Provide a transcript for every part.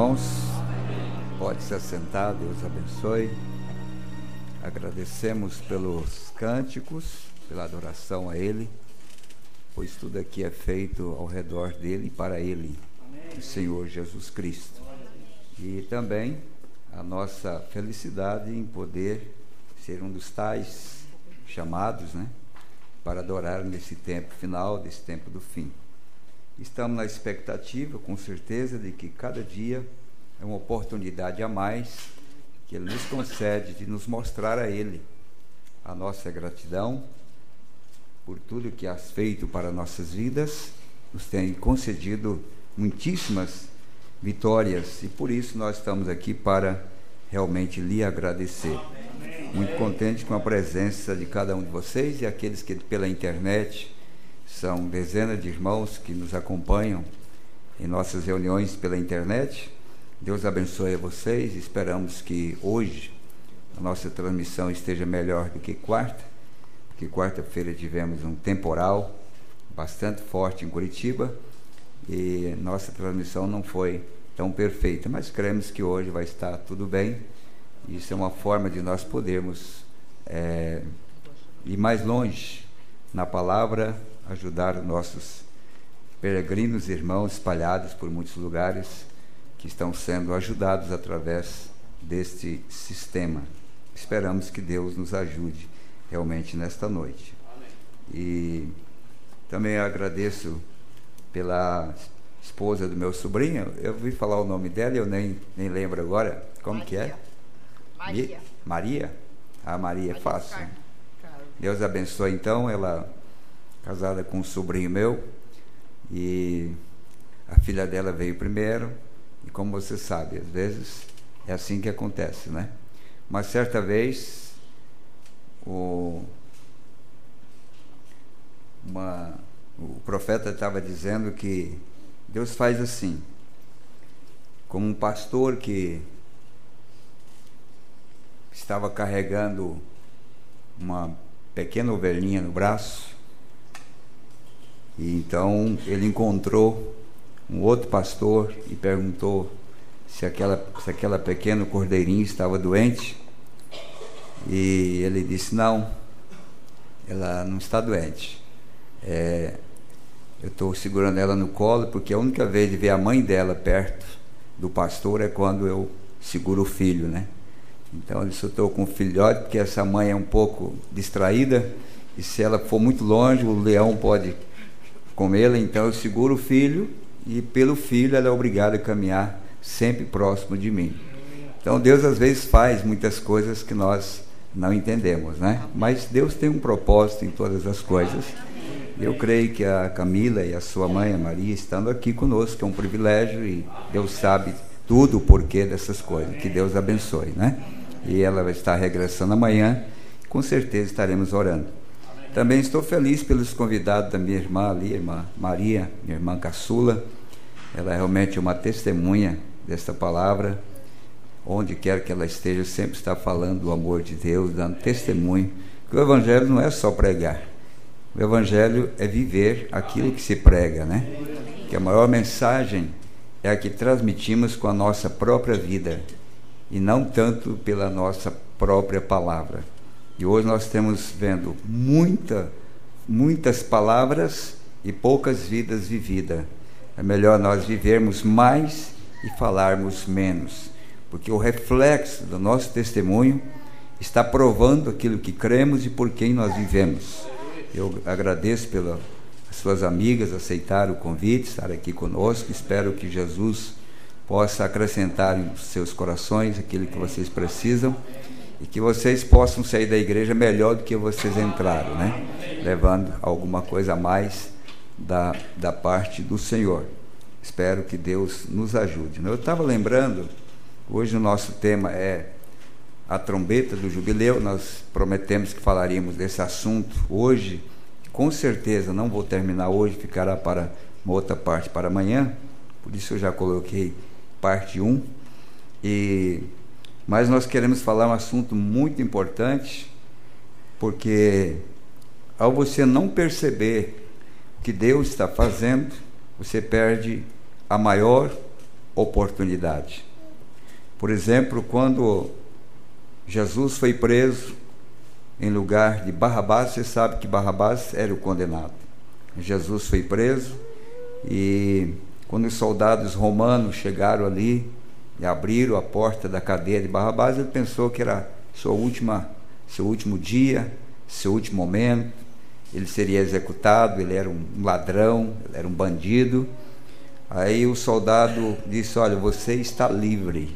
irmãos? Pode se assentar, Deus abençoe. Agradecemos pelos cânticos, pela adoração a Ele, pois tudo aqui é feito ao redor dEle e para Ele, o Senhor Jesus Cristo. E também a nossa felicidade em poder ser um dos tais chamados, para adorar nesse tempo final, desse tempo do fim. Estamos na expectativa, com certeza, de que cada dia é uma oportunidade a mais que Ele nos concede de nos mostrar a Ele a nossa gratidão por tudo que has feito para nossas vidas. Nos tem concedido muitíssimas vitórias e por isso nós estamos aqui para realmente lhe agradecer. Muito contente com a presença de cada um de vocês e aqueles que pela internet, são dezenas de irmãos que nos acompanham em nossas reuniões pela internet. Deus abençoe a vocês. Esperamos que hoje a nossa transmissão esteja melhor do que quarta, porque quarta-feira tivemos um temporal bastante forte em Curitiba e nossa transmissão não foi tão perfeita, mas cremos que hoje vai estar tudo bem. Isso é uma forma de nós podermos ir mais longe na palavra, ajudar os nossos peregrinos irmãos espalhados por muitos lugares que estão sendo ajudados através deste sistema. Esperamos que Deus nos ajude realmente nesta noite. E também agradeço pela esposa do meu sobrinho. Eu ouvi falar o nome dela e eu nem lembro agora. Como que é? Maria. Maria? A Maria é fácil. Deus abençoe então. Ela casada com um sobrinho meu e a filha dela veio primeiro e como você sabe, às vezes é assim que acontece, Mas certa vez o profeta estava dizendo que Deus faz assim, como um pastor que estava carregando uma pequena ovelhinha no braço. E então ele encontrou um outro pastor e perguntou se aquela pequena cordeirinha estava doente. E ele disse: não, ela não está doente. Eu estou segurando ela no colo porque a única vez de ver a mãe dela perto do pastor é quando eu seguro o filho, Então ele disse: eu estou com o filhote porque essa mãe é um pouco distraída e se ela for muito longe o leão pode comê-la, então eu seguro o filho e pelo filho ela é obrigada a caminhar sempre próximo de mim. Então Deus às vezes faz muitas coisas que nós não entendemos, Mas Deus tem um propósito em todas as coisas. Eu creio que a Camila e a sua mãe, a Maria, estando aqui conosco, é um privilégio e Deus sabe tudo o porquê dessas coisas. Que Deus abençoe, E ela vai estar regressando amanhã, com certeza estaremos orando. Também estou feliz pelos convidados da minha irmã ali, irmã Maria, minha irmã caçula. Ela é realmente uma testemunha desta palavra. Onde quer que ela esteja, sempre está falando do amor de Deus, dando testemunho. Que o Evangelho não é só pregar. O Evangelho é viver aquilo que se prega, Que a maior mensagem é a que transmitimos com a nossa própria vida e não tanto pela nossa própria palavra. E hoje nós estamos vendo muitas palavras e poucas vidas vividas. É melhor nós vivermos mais e falarmos menos, porque o reflexo do nosso testemunho está provando aquilo que cremos e por quem nós vivemos. Eu agradeço pelas suas amigas aceitar o convite, estar aqui conosco. Espero que Jesus possa acrescentar em seus corações aquilo que vocês precisam e que vocês possam sair da igreja melhor do que vocês entraram, Levando alguma coisa a mais da parte do Senhor. Espero que Deus nos ajude. Eu estava lembrando, hoje o nosso tema é a trombeta do jubileu. Nós prometemos que falaríamos desse assunto hoje. Com certeza não vou terminar hoje, ficará para uma outra parte para amanhã. Por isso eu já coloquei parte 1. Mas nós queremos falar um assunto muito importante, porque ao você não perceber o que Deus está fazendo, você perde a maior oportunidade. Por exemplo, quando Jesus foi preso em lugar de Barrabás, você sabe que Barrabás era o condenado. Jesus foi preso e quando os soldados romanos chegaram ali e abriram a porta da cadeia de Barrabás, ele pensou que era seu último dia, seu último momento, ele seria executado, ele era um ladrão, ele era um bandido. Aí o soldado disse: olha, você está livre.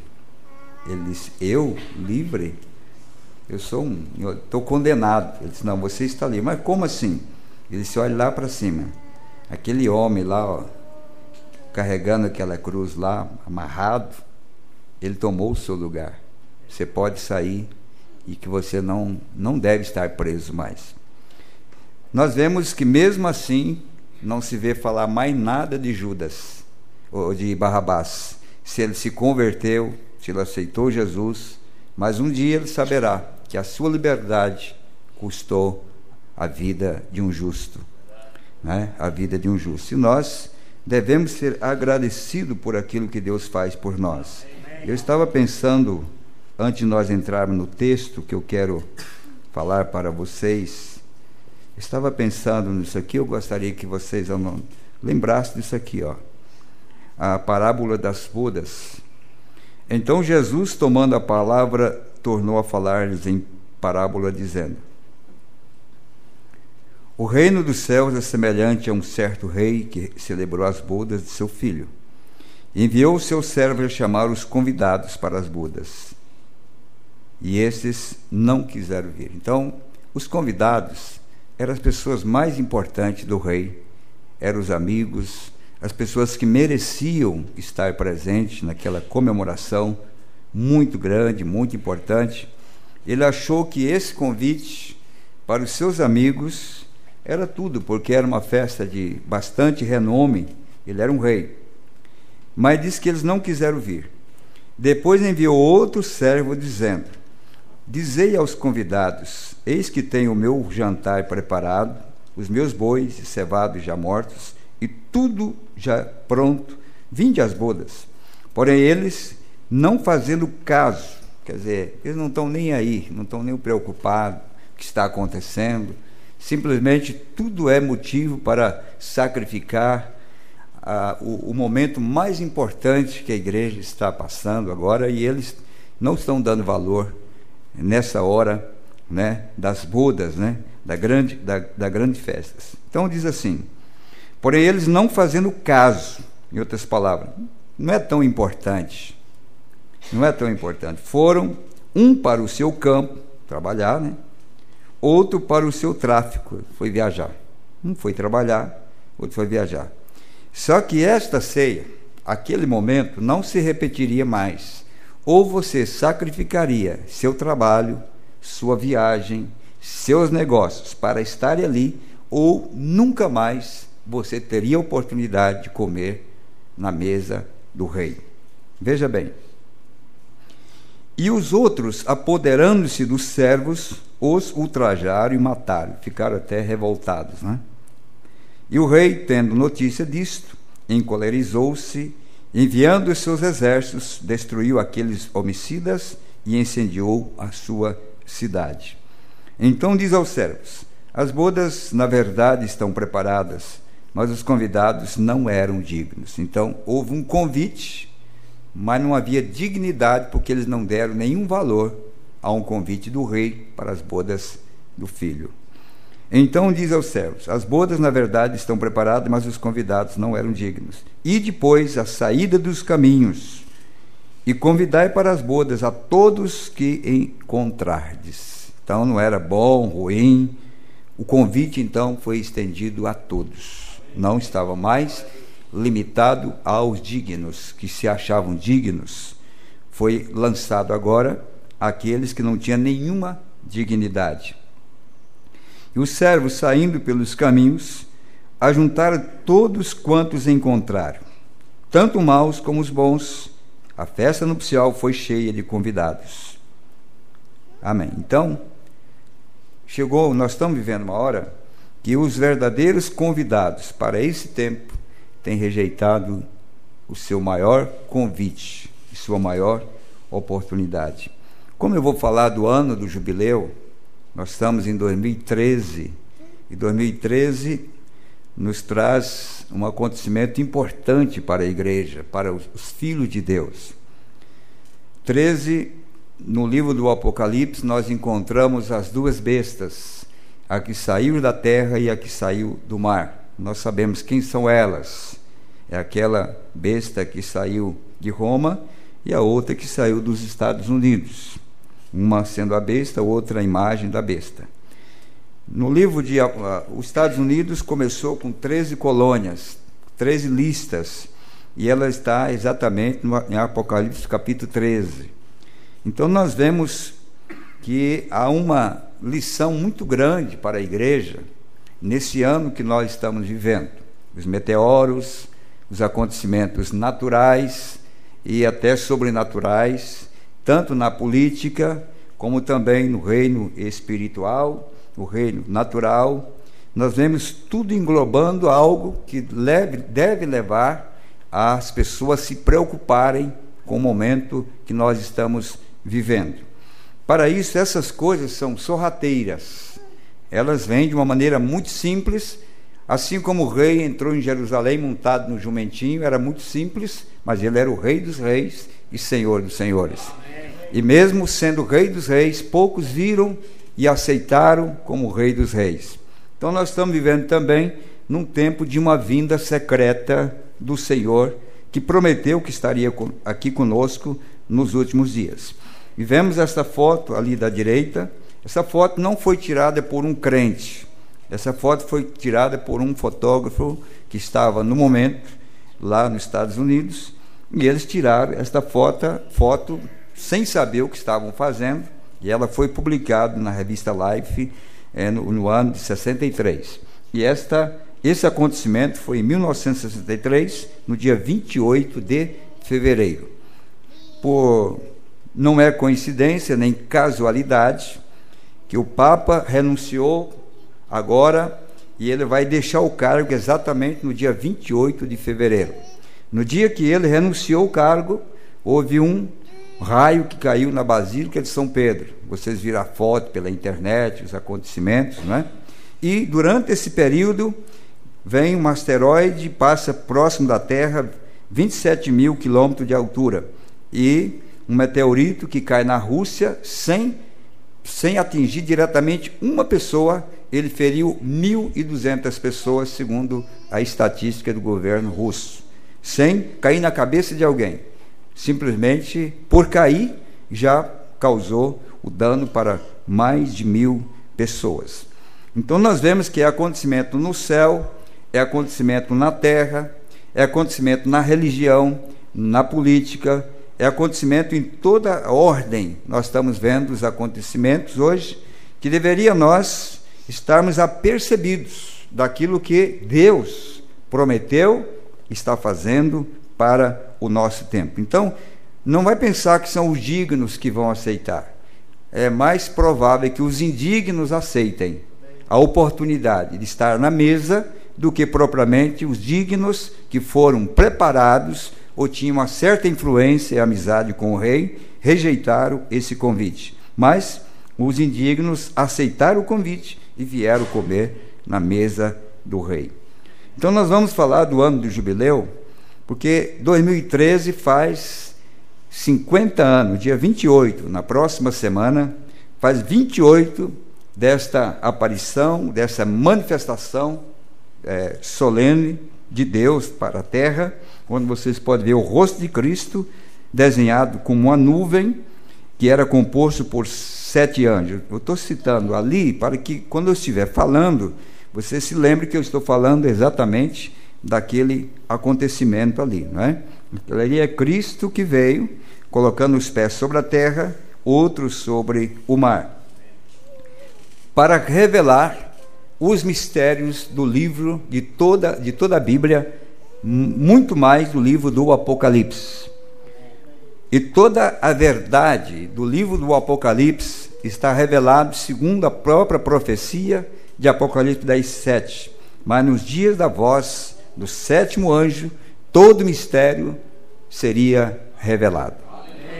Ele disse: eu? Livre? Eu estou condenado. Ele disse: não, você está livre. Mas como assim? Ele disse: olha lá para cima, aquele homem lá, ó, carregando aquela cruz lá, amarrado, ele tomou o seu lugar. Você pode sair e que você não deve estar preso mais. Nós vemos que mesmo assim não se vê falar mais nada de Judas ou de Barrabás, se ele se converteu, se ele aceitou Jesus, mas um dia ele saberá que a sua liberdade custou a vida de um justo, né? A vida de um justo. E nós devemos ser agradecidos por aquilo que Deus faz por nós. Eu estava pensando, antes de nós entrarmos no texto que eu quero falar para vocês, estava pensando nisso aqui. Eu gostaria que vocês lembrassem disso aqui, ó, a parábola das bodas. Então Jesus, tomando a palavra, tornou a falar-lhes em parábola, dizendo: o reino dos céus é semelhante a um certo rei que celebrou as bodas de seu filho. Enviou o seu servo a chamar os convidados para as bodas, e esses não quiseram vir. Então, os convidados eram as pessoas mais importantes do rei, eram os amigos, as pessoas que mereciam estar presentes naquela comemoração muito grande, muito importante. Ele achou que esse convite para os seus amigos era tudo, porque era uma festa de bastante renome, ele era um rei. Mas disse que eles não quiseram vir. Depois enviou outro servo, dizendo: dizei aos convidados: eis que tenho o meu jantar preparado, os meus bois e cevados já mortos, e tudo já pronto, vinde às bodas. Porém eles, não fazendo caso, quer dizer, eles não estão nem aí, não estão nem preocupados com o que está acontecendo, simplesmente tudo é motivo para sacrificar o momento mais importante que a igreja está passando agora, e eles não estão dando valor nessa hora, né, das bodas, né, da grande festa. Então diz assim: porém eles não fazendo caso, em outras palavras, não é tão importante, foram um para o seu campo trabalhar, né, outro para o seu tráfico, foi viajar. Um foi trabalhar, outro foi viajar. Só que esta ceia, aquele momento, não se repetiria mais. Ou você sacrificaria seu trabalho, sua viagem, seus negócios para estar ali, ou nunca mais você teria a oportunidade de comer na mesa do rei. Veja bem. E os outros, apoderando-se dos servos, os ultrajaram e mataram. Ficaram até revoltados, né? E o rei, tendo notícia disto, encolerizou-se, enviando os seus exércitos, destruiu aqueles homicidas e incendiou a sua cidade. Então diz aos servos: as bodas, na verdade, estão preparadas, mas os convidados não eram dignos. Então houve um convite, mas não havia dignidade, porque eles não deram nenhum valor a um convite do rei para as bodas do filho. Então diz aos servos: as bodas, na verdade, estão preparadas, mas os convidados não eram dignos. E depois a saída dos caminhos, e convidai para as bodas a todos que encontrardes. Então não era bom, ruim. O convite, então, foi estendido a todos. Não estava mais limitado aos dignos, que se achavam dignos. Foi lançado agora àqueles que não tinham nenhuma dignidade. E os servos, saindo pelos caminhos, ajuntaram todos quantos encontraram, tanto maus como os bons. A festa nupcial foi cheia de convidados. Amém. Então, nós estamos vivendo uma hora que os verdadeiros convidados para esse tempo têm rejeitado o seu maior convite, sua maior oportunidade. Como eu vou falar do ano do jubileu, nós estamos em 2013, e 2013 nos traz um acontecimento importante para a igreja, para os filhos de Deus. 13, no livro do Apocalipse, nós encontramos as duas bestas, a que saiu da terra e a que saiu do mar. Nós sabemos quem são elas. É aquela besta que saiu de Roma e a outra que saiu dos Estados Unidos. Uma sendo a besta, outra a imagem da besta. No livro de os Estados Unidos começou com 13 colônias, 13 listas, e ela está exatamente em Apocalipse capítulo 13. Então nós vemos que há uma lição muito grande para a igreja nesse ano que nós estamos vivendo. Os meteoros, os acontecimentos naturais e até sobrenaturais, tanto na política como também no reino espiritual, no reino natural. Nós vemos tudo englobando algo que deve levar as pessoas a se preocuparem com o momento que nós estamos vivendo. Para isso, essas coisas são sorrateiras. Elas vêm de uma maneira muito simples, assim como o rei entrou em Jerusalém montado no jumentinho, era muito simples, mas ele era o rei dos reis e senhor dos senhores. E mesmo sendo rei dos reis, poucos viram e aceitaram como rei dos reis. Então nós estamos vivendo também num tempo de uma vinda secreta do Senhor, que prometeu que estaria aqui conosco nos últimos dias. E vemos esta foto ali da direita. Essa foto não foi tirada por um crente. Essa foto foi tirada por um fotógrafo que estava no momento lá nos Estados Unidos, e eles tiraram esta foto sem saber o que estavam fazendo, e ela foi publicada na revista Life no ano de 63. E esse acontecimento foi em 1963, no dia 28 de fevereiro. Não é coincidência nem casualidade que o Papa renunciou agora, e ele vai deixar o cargo exatamente no dia 28 de fevereiro. No dia que ele renunciou o cargo, houve um raio que caiu na Basílica de São Pedro. Vocês viram a foto pela internet, os acontecimentos, né? E durante esse período vem um asteroide, passa próximo da Terra, 27 mil quilômetros de altura, e um meteorito que cai na Rússia sem atingir diretamente uma pessoa. Ele feriu 1.200 pessoas, segundo a estatística do governo russo, sem cair na cabeça de alguém. Simplesmente por cair já causou o dano para mais de 1.000 pessoas. Então nós vemos que é acontecimento no céu, é acontecimento na terra, é acontecimento na religião, na política, é acontecimento em toda a ordem. Nós estamos vendo os acontecimentos hoje que deveria nós estarmos apercebidos daquilo que Deus prometeu, está fazendo para o nosso tempo. Então, não vai pensar que são os dignos que vão aceitar. É mais provável que os indignos aceitem a oportunidade de estar na mesa do que propriamente os dignos que foram preparados ou tinham uma certa influência e amizade com o rei, rejeitaram esse convite. Mas os indignos aceitaram o convite e vieram comer na mesa do rei. Então nós vamos falar do ano do jubileu, porque 2013 faz 50 anos, dia 28, na próxima semana, faz 28 desta aparição, dessa manifestação solene de Deus para a terra, onde vocês podem ver o rosto de Cristo desenhado como uma nuvem, que era composto por 7 anjos. Eu estou citando ali para que, quando eu estiver falando, você se lembre que eu estou falando exatamente daquele acontecimento ali, não é? Ali é Cristo que veio, colocando os pés sobre a terra, outros sobre o mar, para revelar os mistérios do livro, de toda a Bíblia, muito mais do livro do Apocalipse. E toda a verdade do livro do Apocalipse está revelado segundo a própria profecia de Apocalipse 10:7. Mas nos dias da voz do 7º anjo, todo mistério seria revelado.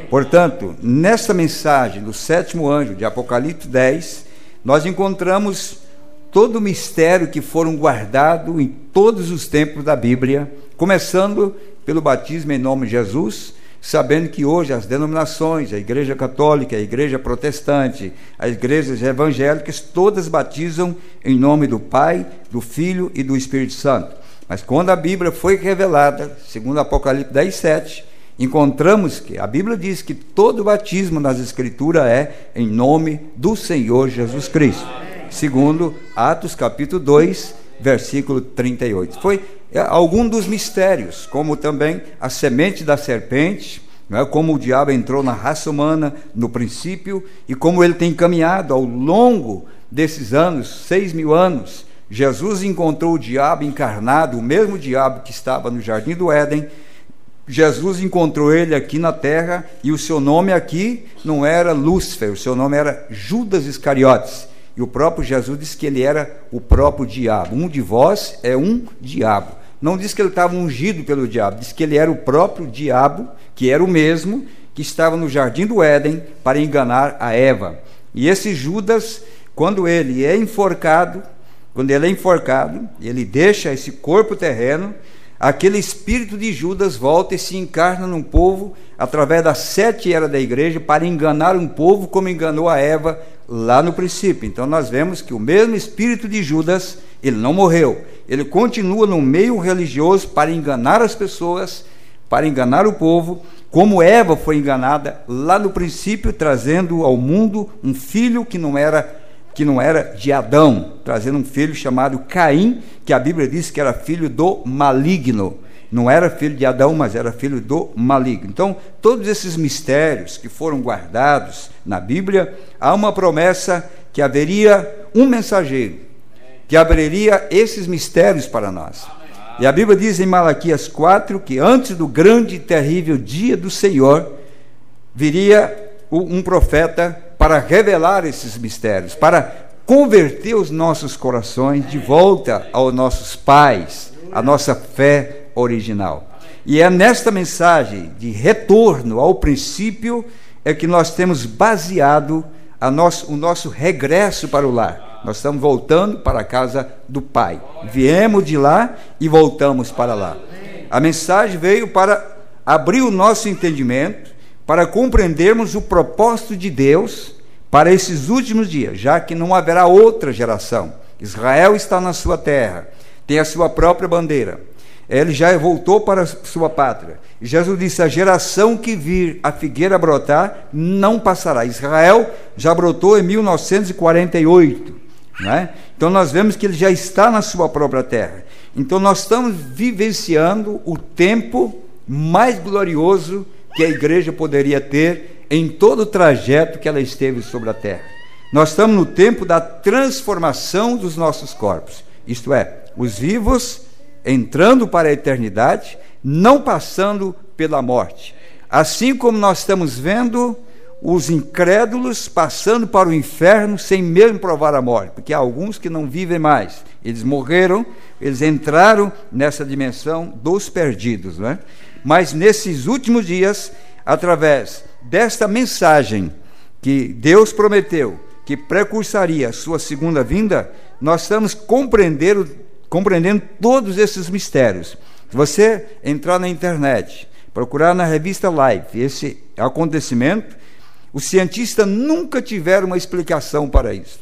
Portanto, nesta mensagem do 7º anjo de Apocalipse 10, nós encontramos todo o mistério que foram guardados em todos os tempos da Bíblia, começando pelo batismo em nome de Jesus, sabendo que hoje as denominações, a Igreja Católica, a Igreja Protestante, as igrejas evangélicas, todas batizam em nome do Pai, do Filho e do Espírito Santo. Mas quando a Bíblia foi revelada, segundo Apocalipse 10:7, encontramos que a Bíblia diz que todo batismo nas Escrituras é em nome do Senhor Jesus Cristo, segundo Atos capítulo 2, versículo 38. Foi algum dos mistérios, como também a semente da serpente, como o diabo entrou na raça humana no princípio, e como ele tem caminhado ao longo desses anos, 6.000 anos. Jesus encontrou o diabo encarnado, o mesmo diabo que estava no Jardim do Éden. Jesus encontrou ele aqui na terra, e o seu nome aqui não era Lúcifer, o seu nome era Judas Iscariotes, e o próprio Jesus disse que ele era o próprio diabo. Um de vós é um diabo. Não diz que ele estava ungido pelo diabo, diz que ele era o próprio diabo, que era o mesmo que estava no Jardim do Éden para enganar a Eva. E esse Judas, quando ele é enforcado, ele deixa esse corpo terreno, aquele espírito de Judas volta e se encarna num povo, através das 7 eras da igreja, para enganar um povo como enganou a Eva lá no princípio. Então nós vemos que o mesmo espírito de Judas, ele não morreu, ele continua no meio religioso para enganar as pessoas, para enganar o povo, como Eva foi enganada lá no princípio, trazendo ao mundo um filho que não era de Adão, trazendo um filho chamado Caim, que a Bíblia diz que era filho do maligno. Não era filho de Adão, mas era filho do maligno. Então, todos esses mistérios que foram guardados na Bíblia, há uma promessa que haveria um mensageiro que abriria esses mistérios para nós. E a Bíblia diz em Malaquias 4 que antes do grande e terrível dia do Senhor, viria um profeta para revelar esses mistérios, para converter os nossos corações de volta aos nossos pais, a nossa fé original. E é nesta mensagem de retorno ao princípio é que nós temos baseado o nosso regresso para o lar. Nós estamos voltando para a casa do Pai. Viemos de lá e voltamos para lá. A mensagem veio para abrir o nosso entendimento, para compreendermos o propósito de Deus para esses últimos dias, já que não haverá outra geração. Israel está na sua terra, tem a sua própria bandeira, ele já voltou para a sua pátria. E Jesus disse: a geração que vir a figueira brotar não passará. Israel já brotou em 1948, né? Então nós vemos que ele já está na sua própria terra. Então nós estamos vivenciando o tempo mais glorioso que a igreja poderia ter em todo o trajeto que ela esteve sobre a terra. Nós estamos no tempo da transformação dos nossos corpos, isto é, os vivos entrando para a eternidade, não passando pela morte, assim como nós estamos vendo os incrédulos passando para o inferno sem mesmo provar a morte, porque há alguns que não vivem mais, eles morreram, eles entraram nessa dimensão dos perdidos, né? Mas nesses últimos dias, através desta mensagem que Deus prometeu, que precursaria a sua segunda vinda, nós estamos compreendendo todos esses mistérios. Se você entrar na internet, procurar na revista Life esse acontecimento, os cientistas nunca tiveram uma explicação para isso.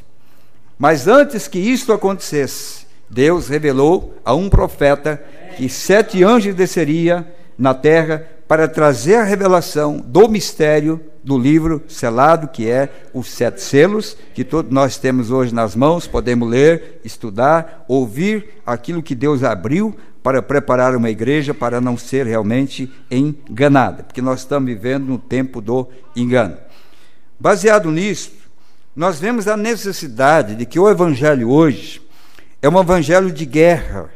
Mas antes que isso acontecesse, Deus revelou a um profeta que 7 anjos desceria na terra para trazer a revelação do mistério do livro selado, que é os 7 selos, que todos nós temos hoje nas mãos, podemos ler, estudar, ouvir aquilo que Deus abriu para preparar uma igreja para não ser realmente enganada, porque nós estamos vivendo no tempo do engano. Baseado nisso, nós vemos a necessidade de que o evangelho hoje é um evangelho de guerra.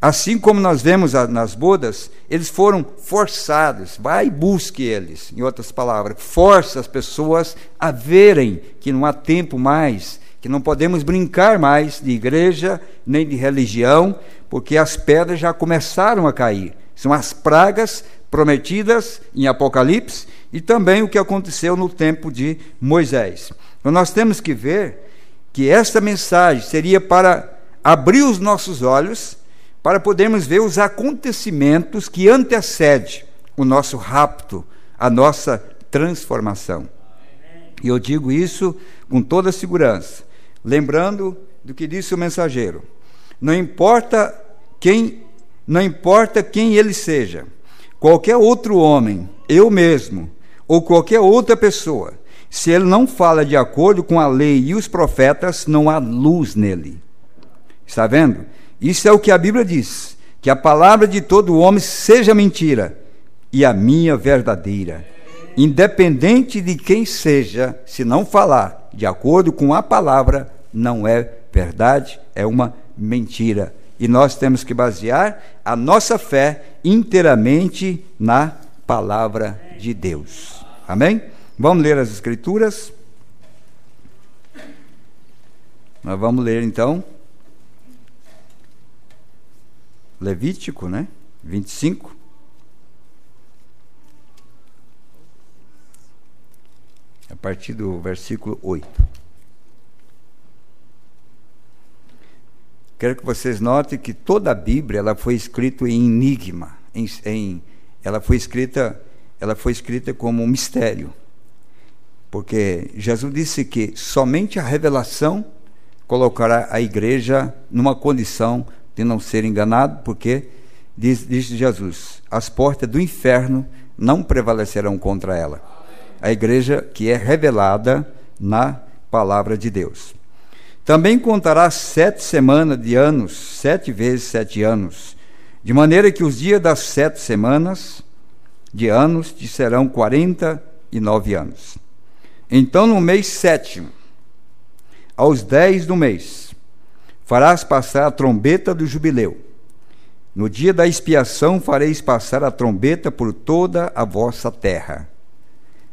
Assim como nós vemos nas bodas, eles foram forçados, vai e busque eles, em outras palavras, força as pessoas a verem que não há tempo mais, que não podemos brincar mais de igreja, nem de religião, porque as pedras já começaram a cair. São as pragas prometidas em Apocalipse e também o que aconteceu no tempo de Moisés. Então nós temos que ver que esta mensagem seria para abrir os nossos olhos, para podermos ver os acontecimentos que antecedem o nosso rapto, a nossa transformação. E eu digo isso com toda segurança, lembrando do que disse o mensageiro: não importa quem ele seja, qualquer outro homem, eu mesmo, ou qualquer outra pessoa, se ele não fala de acordo com a lei e os profetas, não há luz nele. Está vendo? Isso é o que a Bíblia diz, que a palavra de todo homem seja mentira, e a minha verdadeira. Independente de quem seja, se não falar de acordo com a palavra, não é verdade, é uma mentira. E nós temos que basear a nossa fé inteiramente na palavra de Deus. Amém? Vamos ler as Escrituras? Nós vamos ler então Levítico, 25. A partir do versículo 8. Quero que vocês notem que toda a Bíblia ela foi escrita em enigma, ela foi escrita como um mistério, porque Jesus disse que somente a revelação colocará a igreja numa condição de não ser enganado, porque disse Jesus: as portas do inferno não prevalecerão contra ela. A igreja que é revelada na palavra de Deus. Também contará 7 semanas de anos, 7 vezes 7 anos, de maneira que os dias das 7 semanas de anos te serão 49 anos. Então, no mês 7º, aos 10 do mês, farás passar a trombeta do jubileu. No dia da expiação fareis passar a trombeta por toda a vossa terra.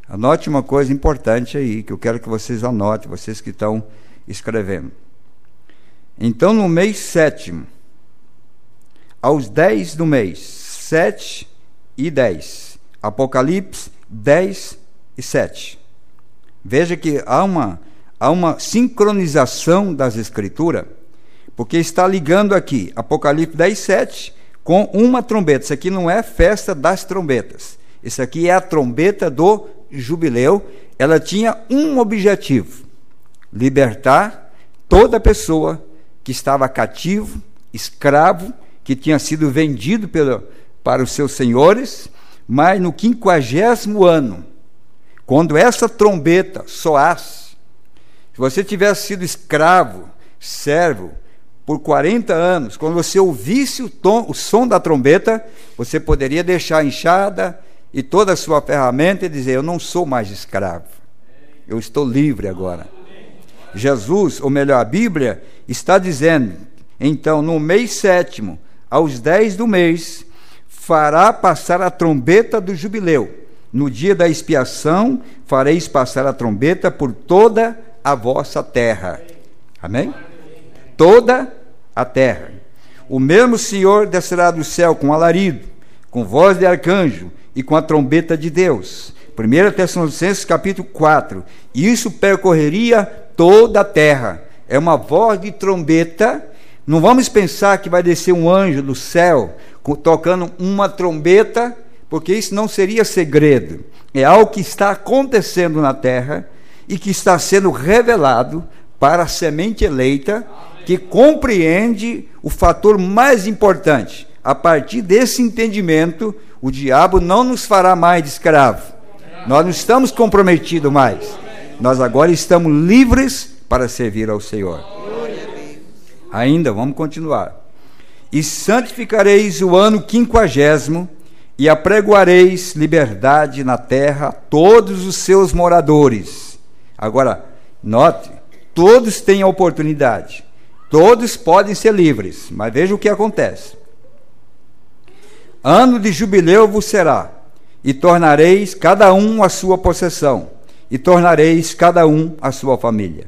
Anote uma coisa importante aí, que eu quero que vocês anotem, vocês que estão escrevendo. Então, no mês 7º, aos 10 do mês, 7 e 10, Apocalipse 10 e 7. Veja que há uma sincronização das Escrituras, porque está ligando aqui Apocalipse 10, 7 com uma trombeta. Isso aqui não é festa das trombetas, isso aqui é a trombeta do jubileu. Ela tinha um objetivo: libertar toda pessoa que estava cativo, escravo, que tinha sido vendido para os seus senhores. Mas no 50º ano, quando essa trombeta soasse, se você tivesse sido escravo, servo, por 40 anos, quando você ouvisse o som da trombeta, você poderia deixar a enxada e toda a sua ferramenta e dizer: eu não sou mais escravo, eu estou livre agora. Jesus, ou melhor, a Bíblia está dizendo, então, no mês 7º, aos 10 do mês, fará passar a trombeta do jubileu. No dia da expiação, fareis passar a trombeta por toda a vossa terra. Amém? Toda a terra. O mesmo Senhor descerá do céu com alarido, com voz de arcanjo e com a trombeta de Deus. 1 Tessalonicenses capítulo 4. E isso percorreria toda a terra. É uma voz de trombeta. Não vamos pensar que vai descer um anjo do céu tocando uma trombeta, porque isso não seria segredo. É algo que está acontecendo na terra e que está sendo revelado para a semente eleita, que compreende o fator mais importante. A partir desse entendimento, o diabo não nos fará mais de escravo. Nós não estamos comprometidos mais. Nós agora estamos livres para servir ao Senhor. Ainda, vamos continuar. E santificareis o ano 50º, e apregoareis liberdade na terra a todos os seus moradores. Agora, note, todos têm a oportunidade, todos podem ser livres, mas veja o que acontece. Ano de jubileu vos será, e tornareis cada um a sua possessão, e tornareis cada um a sua família.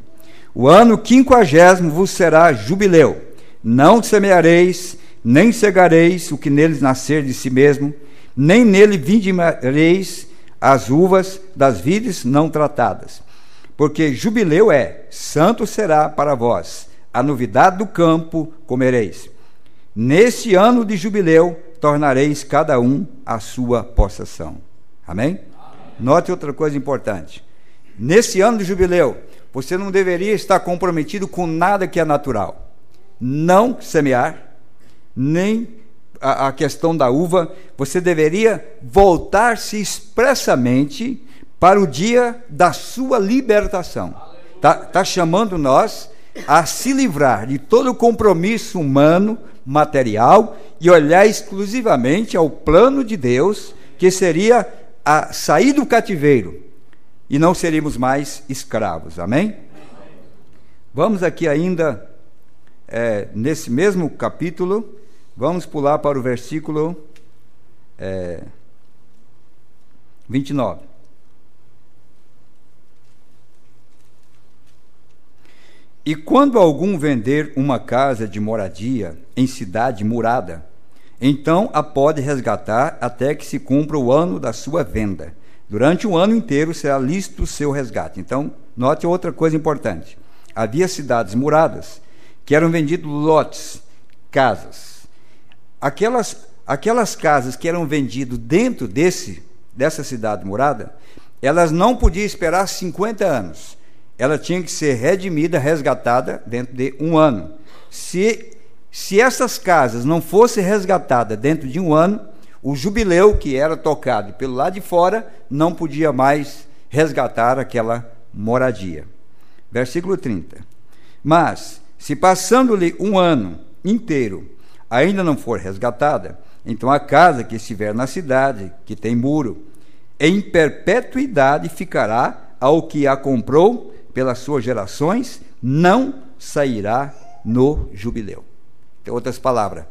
O ano 50º vos será jubileu, não semeareis, nem cegareis o que neles nascer de si mesmo, nem nele vindimareis as uvas das vides não tratadas. Porque jubileu santo será para vós, a novidade do campo comereis. Nesse ano de jubileu, tornareis cada um a sua possessão. Amém? Note outra coisa importante. Nesse ano de jubileu, você não deveria estar comprometido com nada que é natural. Não semear, nem a questão da uva. Você deveria voltar-se expressamente para o dia da sua libertação. Está chamando nós a se livrar de todo o compromisso humano, material, e olhar exclusivamente ao plano de Deus, que seria a sair do cativeiro, e não seríamos mais escravos. Amém? Vamos aqui ainda, nesse mesmo capítulo, vamos pular para o versículo 29. E quando algum vender uma casa de moradia em cidade murada, então a pode resgatar até que se cumpra o ano da sua venda. Durante um ano inteiro será lícito o seu resgate. Então, note outra coisa importante. Havia cidades muradas que eram vendidos lotes, casas. Aquelas casas que eram vendidas dentro dessa cidade murada, elas não podiam esperar 50 anos. Ela tinha que ser redimida, resgatada dentro de um ano. Se essas casas não fossem resgatadas dentro de um ano, o jubileu que era tocado pelo lado de fora não podia mais resgatar aquela moradia. Versículo 30. Mas, se passando-lhe um ano inteiro ainda não for resgatada, então a casa que estiver na cidade, que tem muro, em perpetuidade ficará ao que a comprou pelas suas gerações, não sairá no jubileu. Em outras palavras,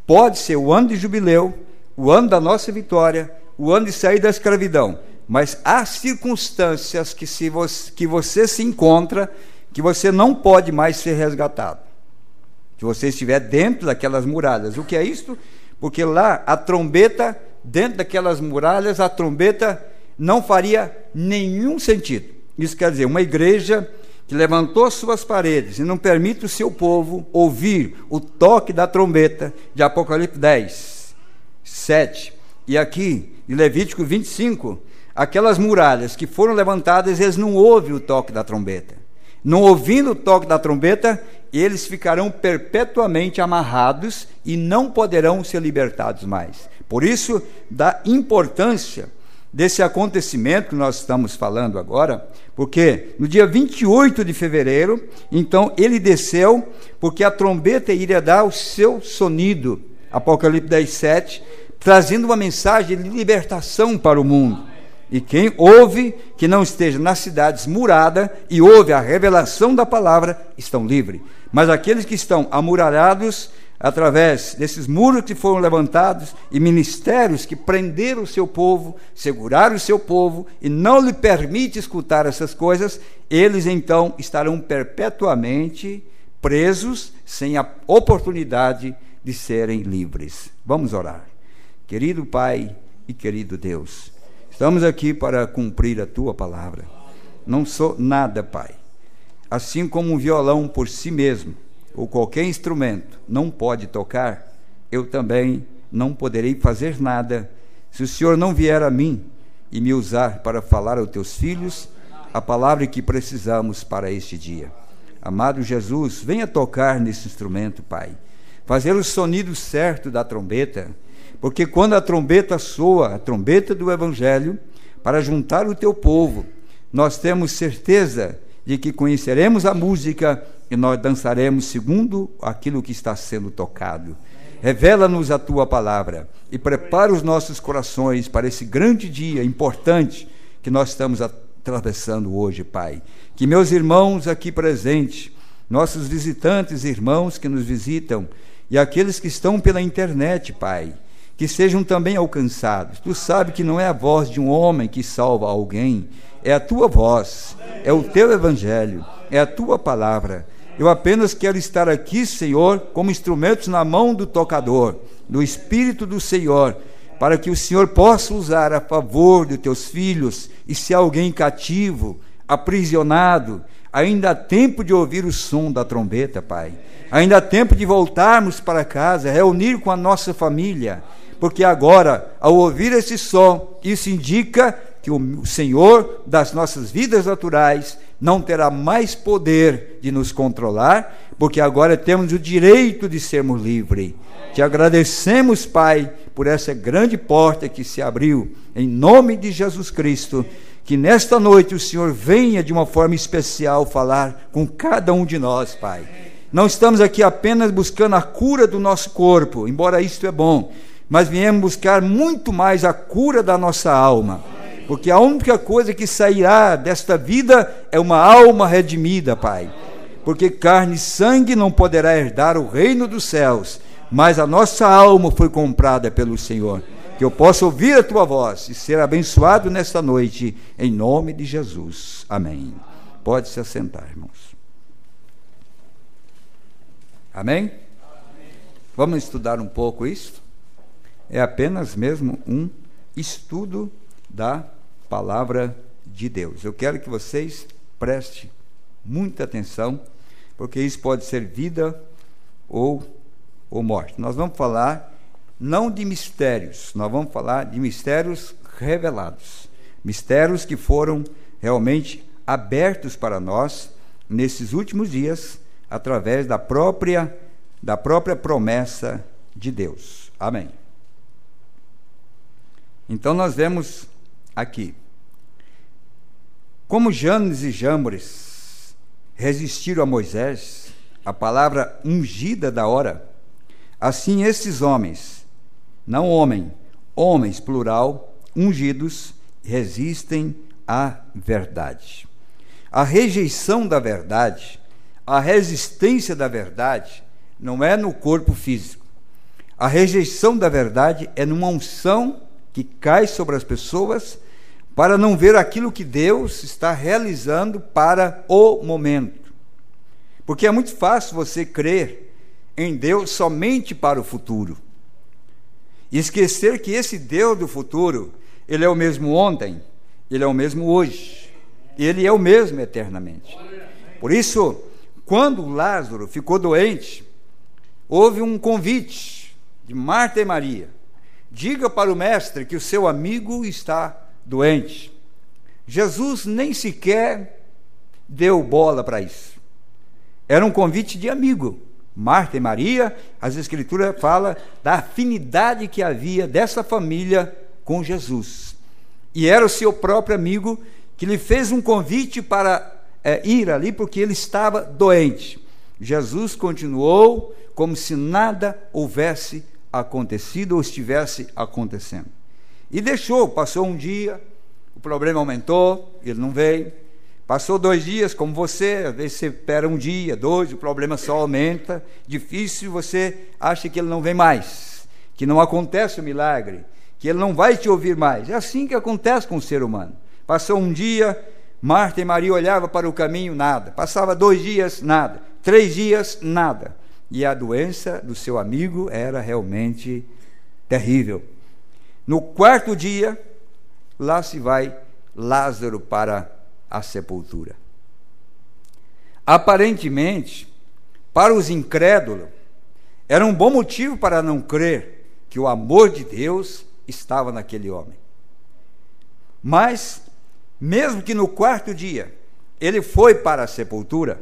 pode ser o ano de jubileu, o ano da nossa vitória, o ano de sair da escravidão, mas há circunstâncias que você se encontra, que você não pode mais ser resgatado, que você estiver dentro daquelas muralhas. O que é isto? Porque lá a trombeta, dentro daquelas muralhas, a trombeta não faria nenhum sentido. Isso quer dizer, uma igreja que levantou suas paredes e não permite o seu povo ouvir o toque da trombeta, de Apocalipse 10, 7, e aqui, de Levítico 25, aquelas muralhas que foram levantadas, eles não ouvem o toque da trombeta. Não ouvindo o toque da trombeta, eles ficarão perpetuamente amarrados e não poderão ser libertados mais. Por isso, da importância desse acontecimento que nós estamos falando agora, porque no dia 28 de fevereiro, então ele desceu, porque a trombeta iria dar o seu sonido, Apocalipse 10, 7, trazendo uma mensagem de libertação para o mundo. E quem ouve, que não esteja nas cidades muradas e ouve a revelação da palavra, estão livres. Mas aqueles que estão amuralhados, através desses muros que foram levantados e ministérios que prenderam o seu povo, seguraram o seu povo e não lhe permite escutar essas coisas, eles então estarão perpetuamente presos, sem a oportunidade de serem livres. Vamos orar. Querido Pai e querido Deus, estamos aqui para cumprir a Tua palavra. Não sou nada, Pai. Assim como um violão por si mesmo, ou qualquer instrumento não pode tocar, eu também não poderei fazer nada se o Senhor não vier a mim e me usar para falar aos teus filhos a palavra que precisamos para este dia. Amado Jesus, venha tocar nesse instrumento, Pai, fazer o sonido certo da trombeta, porque quando a trombeta soa, a trombeta do Evangelho, para juntar o teu povo, nós temos certeza de que conheceremos a música e nós dançaremos segundo aquilo que está sendo tocado. Revela-nos a tua palavra e prepara os nossos corações para esse grande dia importante que nós estamos atravessando hoje, Pai. Que meus irmãos aqui presentes, nossos visitantes, irmãos que nos visitam e aqueles que estão pela internet, Pai, que sejam também alcançados. Tu sabes que não é a voz de um homem que salva alguém, é a tua voz, é o teu evangelho, é a tua palavra. Eu apenas quero estar aqui, Senhor, como instrumentos na mão do tocador, do Espírito do Senhor, para que o Senhor possa usar a favor de teus filhos. E se há alguém cativo, aprisionado, ainda há tempo de ouvir o som da trombeta, Pai. Ainda há tempo de voltarmos para casa, reunir com a nossa família, porque agora, ao ouvir esse som, isso indica que o Senhor das nossas vidas naturais não terá mais poder de nos controlar, porque agora temos o direito de sermos livres. Te agradecemos, Pai, por essa grande porta que se abriu, em nome de Jesus Cristo, que nesta noite o Senhor venha de uma forma especial falar com cada um de nós, Pai. Não estamos aqui apenas buscando a cura do nosso corpo, embora isto é bom, mas viemos buscar muito mais a cura da nossa alma, porque a única coisa que sairá desta vida é uma alma redimida, Pai, porque carne e sangue não poderá herdar o reino dos céus, mas a nossa alma foi comprada pelo Senhor. Que eu possa ouvir a tua voz e ser abençoado nesta noite, em nome de Jesus. Amém. Pode se assentar, irmãos. Amém? Vamos estudar um pouco isso? É apenas mesmo um estudo da palavra de Deus. Eu quero que vocês prestem muita atenção, porque isso pode ser vida ou morte. Nós vamos falar não de mistérios, nós vamos falar de mistérios revelados, mistérios que foram realmente abertos para nós nesses últimos dias, através da própria promessa de Deus. Amém. Então nós vemos aqui, como Janes e Jambres resistiram a Moisés, a palavra ungida da hora, assim esses homens, não homens plural, ungidos, resistem à verdade. A rejeição da verdade, a resistência da verdade, não é no corpo físico. A rejeição da verdade é numa unção que cai sobre as pessoas para não ver aquilo que Deus está realizando para o momento. Porque é muito fácil você crer em Deus somente para o futuro e esquecer que esse Deus do futuro, Ele é o mesmo ontem, Ele é o mesmo hoje, Ele é o mesmo eternamente. Por isso, quando Lázaro ficou doente, houve um convite de Marta e Maria: diga para o mestre que o seu amigo está doente. Jesus nem sequer deu bola para isso. Era um convite de amigo. Marta e Maria, as Escrituras falam da afinidade que havia dessa família com Jesus. E era o seu próprio amigo que lhe fez um convite para ir ali, porque ele estava doente. Jesus continuou como se nada houvesse acontecido ou estivesse acontecendo. E passou um dia, o problema aumentou, ele não veio. Passou 2 dias, como você, às vezes você espera 1 dia, 2, o problema só aumenta, difícil, você acha que ele não vem mais, que não acontece o milagre, que ele não vai te ouvir mais. É assim que acontece com o ser humano. Passou 1 dia, Marta e Maria olhavam para o caminho, nada. Passava 2 dias, nada. 3 dias, nada. E a doença do seu amigo era realmente terrível. No 4º dia, lá se vai Lázaro para a sepultura. Aparentemente, para os incrédulos, era um bom motivo para não crer que o amor de Deus estava naquele homem. Mas, mesmo que no 4º dia ele foi para a sepultura,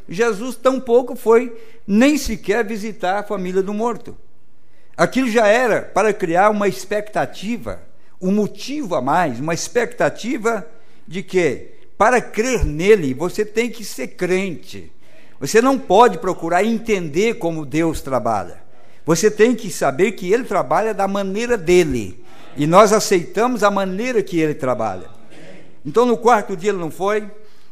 Jesus tampouco foi nem sequer visitar a família do morto. Aquilo já era para criar uma expectativa, um motivo a mais, uma expectativa de que, para crer nele, você tem que ser crente. Você não pode procurar entender como Deus trabalha. Você tem que saber que Ele trabalha da maneira dele. E nós aceitamos a maneira que Ele trabalha. Então, no 4º dia ele não foi,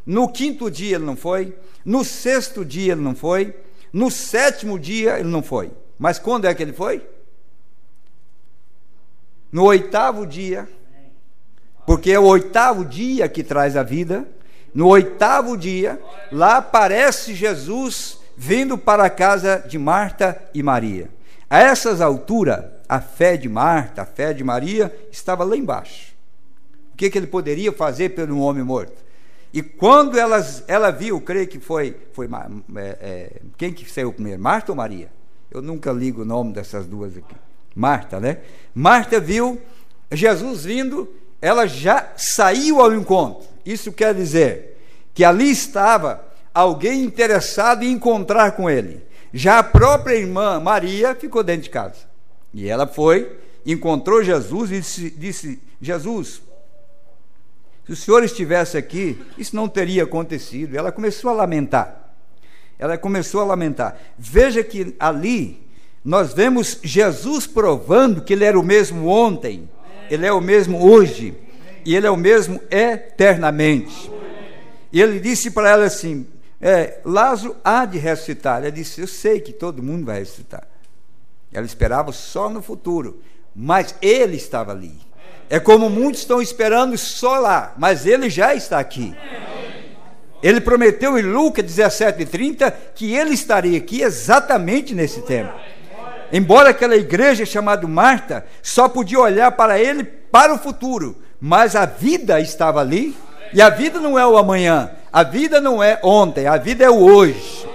no 5º dia ele não foi, no 6º dia ele não foi, no 7º dia ele não foi. Mas quando é que ele foi? No 8º dia, porque é o 8º dia que traz a vida, No 8º dia, lá aparece Jesus vindo para a casa de Marta e Maria. A essas alturas, a fé de Marta, a fé de Maria, estava lá embaixo. O que ele poderia fazer pelo homem morto? E quando ela viu, creio que foi quem que saiu primeiro, Marta ou Maria? Eu nunca ligo o nome dessas duas aqui. Marta, né? Marta viu Jesus vindo, ela já saiu ao encontro. Isso quer dizer que ali estava alguém interessado em encontrar com ele. Já a própria irmã Maria ficou dentro de casa. E ela foi, encontrou Jesus e disse: Jesus, se o Senhor estivesse aqui, isso não teria acontecido. Ela começou a lamentar. Veja que ali nós vemos Jesus provando que ele era o mesmo ontem, ele é o mesmo hoje, e ele é o mesmo eternamente. E ele disse para ela assim: Lázaro há de ressuscitar. Ela disse: eu sei que todo mundo vai ressuscitar. Ela esperava só no futuro, mas ele estava ali. É como muitos estão esperando só lá, mas ele já está aqui. Ele prometeu em Lucas 17:30 que ele estaria aqui exatamente nesse tempo. Embora aquela igreja chamada Marta só podia olhar para ele para o futuro, mas a vida estava ali. E a vida não é o amanhã, a vida não é ontem, a vida é o hoje.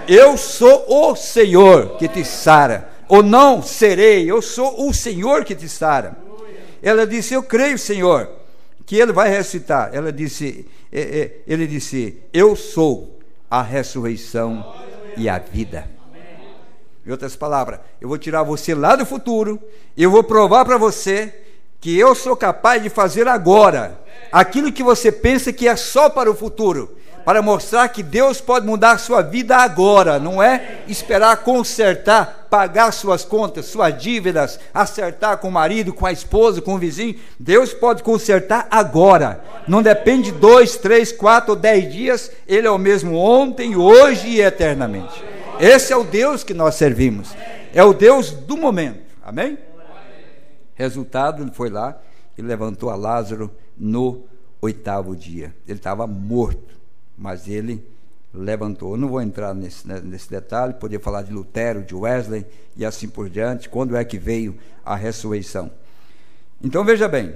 Eu sou o Senhor que te sara, ou não serei, eu sou o Senhor que te sara. Ela disse: eu creio, Senhor, que ele vai ressuscitar. Ele disse: eu sou a ressurreição e a vida. Em outras palavras, eu vou tirar você lá do futuro, eu vou provar para você que eu sou capaz de fazer agora aquilo que você pensa que é só para o futuro, para mostrar que Deus pode mudar a sua vida agora, não é esperar consertar, pagar suas contas, suas dívidas, acertar com o marido, com a esposa, com o vizinho. Deus pode consertar agora, não depende de 2, 3, 4 ou 10 dias, ele é o mesmo ontem, hoje e eternamente. Esse é o Deus que nós servimos, é o Deus do momento, amém? Resultado, ele foi lá e levantou a Lázaro no 8º dia. Ele estava morto, mas ele levantou. Eu não vou entrar nesse detalhe, poder falar de Lutero, de Wesley e assim por diante, quando é que veio a ressurreição. Então veja bem,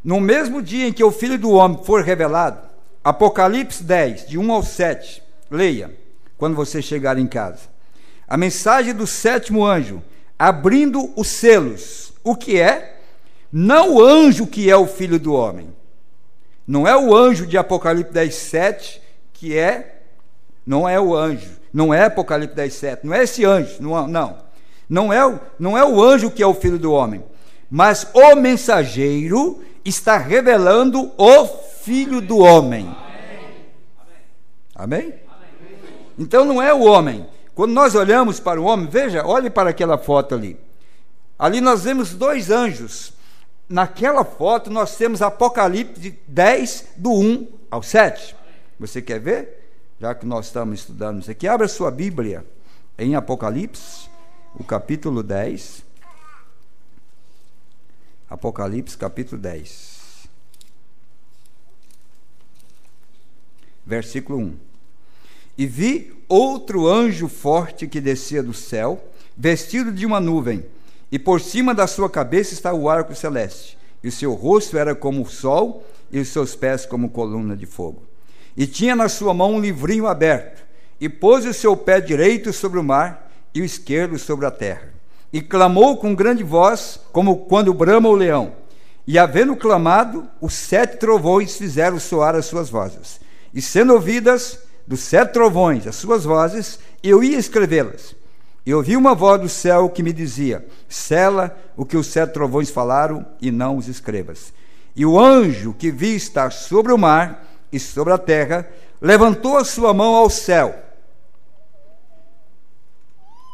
no mesmo dia em que o Filho do Homem for revelado, Apocalipse 10, de 1 ao 7, leia, quando você chegar em casa, a mensagem do 7º anjo, abrindo os selos. O que é? Não o anjo que é o Filho do Homem, não é o anjo de Apocalipse 10, 7, que é, não é o anjo, não é Apocalipse 10, 7, não é esse anjo, não é o anjo que é o Filho do Homem, mas o mensageiro está revelando o Filho do Homem. Amém? Então não é o homem. Quando nós olhamos para o homem, veja, olhe para aquela foto ali. Ali nós vemos 2 anjos. Naquela foto nós temos Apocalipse 10, do 1 ao 7. Você quer ver? Já que nós estamos estudando isso aqui, abra sua Bíblia em Apocalipse, o capítulo 10. Apocalipse, capítulo 10. Versículo 1. E vi outro anjo forte que descia do céu, vestido de uma nuvem, e por cima da sua cabeça está o arco celeste, e o seu rosto era como o sol, e os seus pés como coluna de fogo. E tinha na sua mão um livrinho aberto, e pôs o seu pé direito sobre o mar, e o esquerdo sobre a terra. E clamou com grande voz, como quando brama o leão. E havendo clamado, os 7 trovões fizeram soar as suas vozes. E sendo ouvidas dos 7 trovões as suas vozes, eu ia escrevê-las. E ouvi uma voz do céu que me dizia: sela o que os 7 trovões falaram e não os escrevas. E o anjo que vi estar sobre o mar e sobre a terra levantou a sua mão ao céu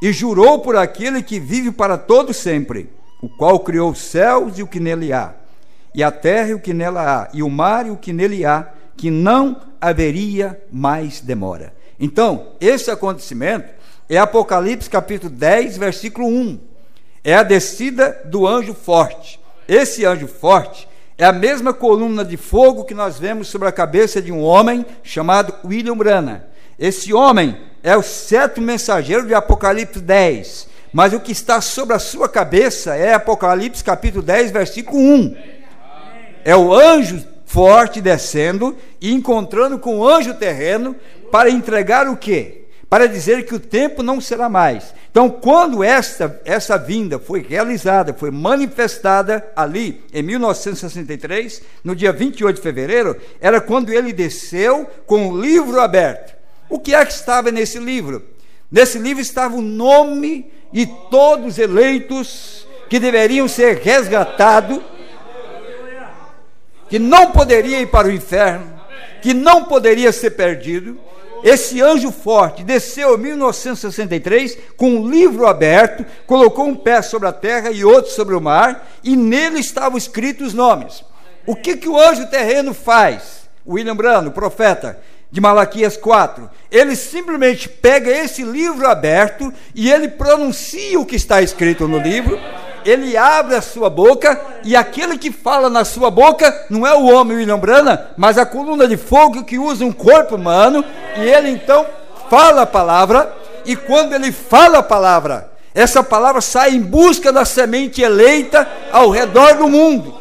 e jurou por aquele que vive para todo sempre, o qual criou os céus e o que nele há, e a terra e o que nela há, e o mar e o que nele há, que não haveria mais demora. Então, esse acontecimento é Apocalipse capítulo 10, versículo 1. É a descida do anjo forte. Esse anjo forte é a mesma coluna de fogo que nós vemos sobre a cabeça de um homem chamado William Branham. Esse homem é o 7º mensageiro de Apocalipse 10, mas o que está sobre a sua cabeça é Apocalipse capítulo 10, versículo 1. É o anjo forte descendo e encontrando com o anjo terreno para entregar o quê? Para dizer que o tempo não será mais. Então, quando essa vinda foi realizada, foi manifestada ali em 1963, no dia 28 de fevereiro, era quando ele desceu com o livro aberto. O que é que estava nesse livro? Nesse livro estava o nome de todos os eleitos que deveriam ser resgatados, que não poderia ir para o inferno, que não poderia ser perdido. Esse anjo forte desceu em 1963 com um livro aberto, colocou um pé sobre a terra e outro sobre o mar, e nele estavam escritos os nomes. O que o anjo terreno faz? William Branham, profeta de Malaquias 4, ele simplesmente pega esse livro aberto e ele pronuncia o que está escrito no livro. Ele abre a sua boca, e aquele que fala na sua boca não é o homem William Branham, mas a coluna de fogo que usa um corpo humano, e ele então fala a palavra, e quando ele fala a palavra, essa palavra sai em busca da semente eleita ao redor do mundo.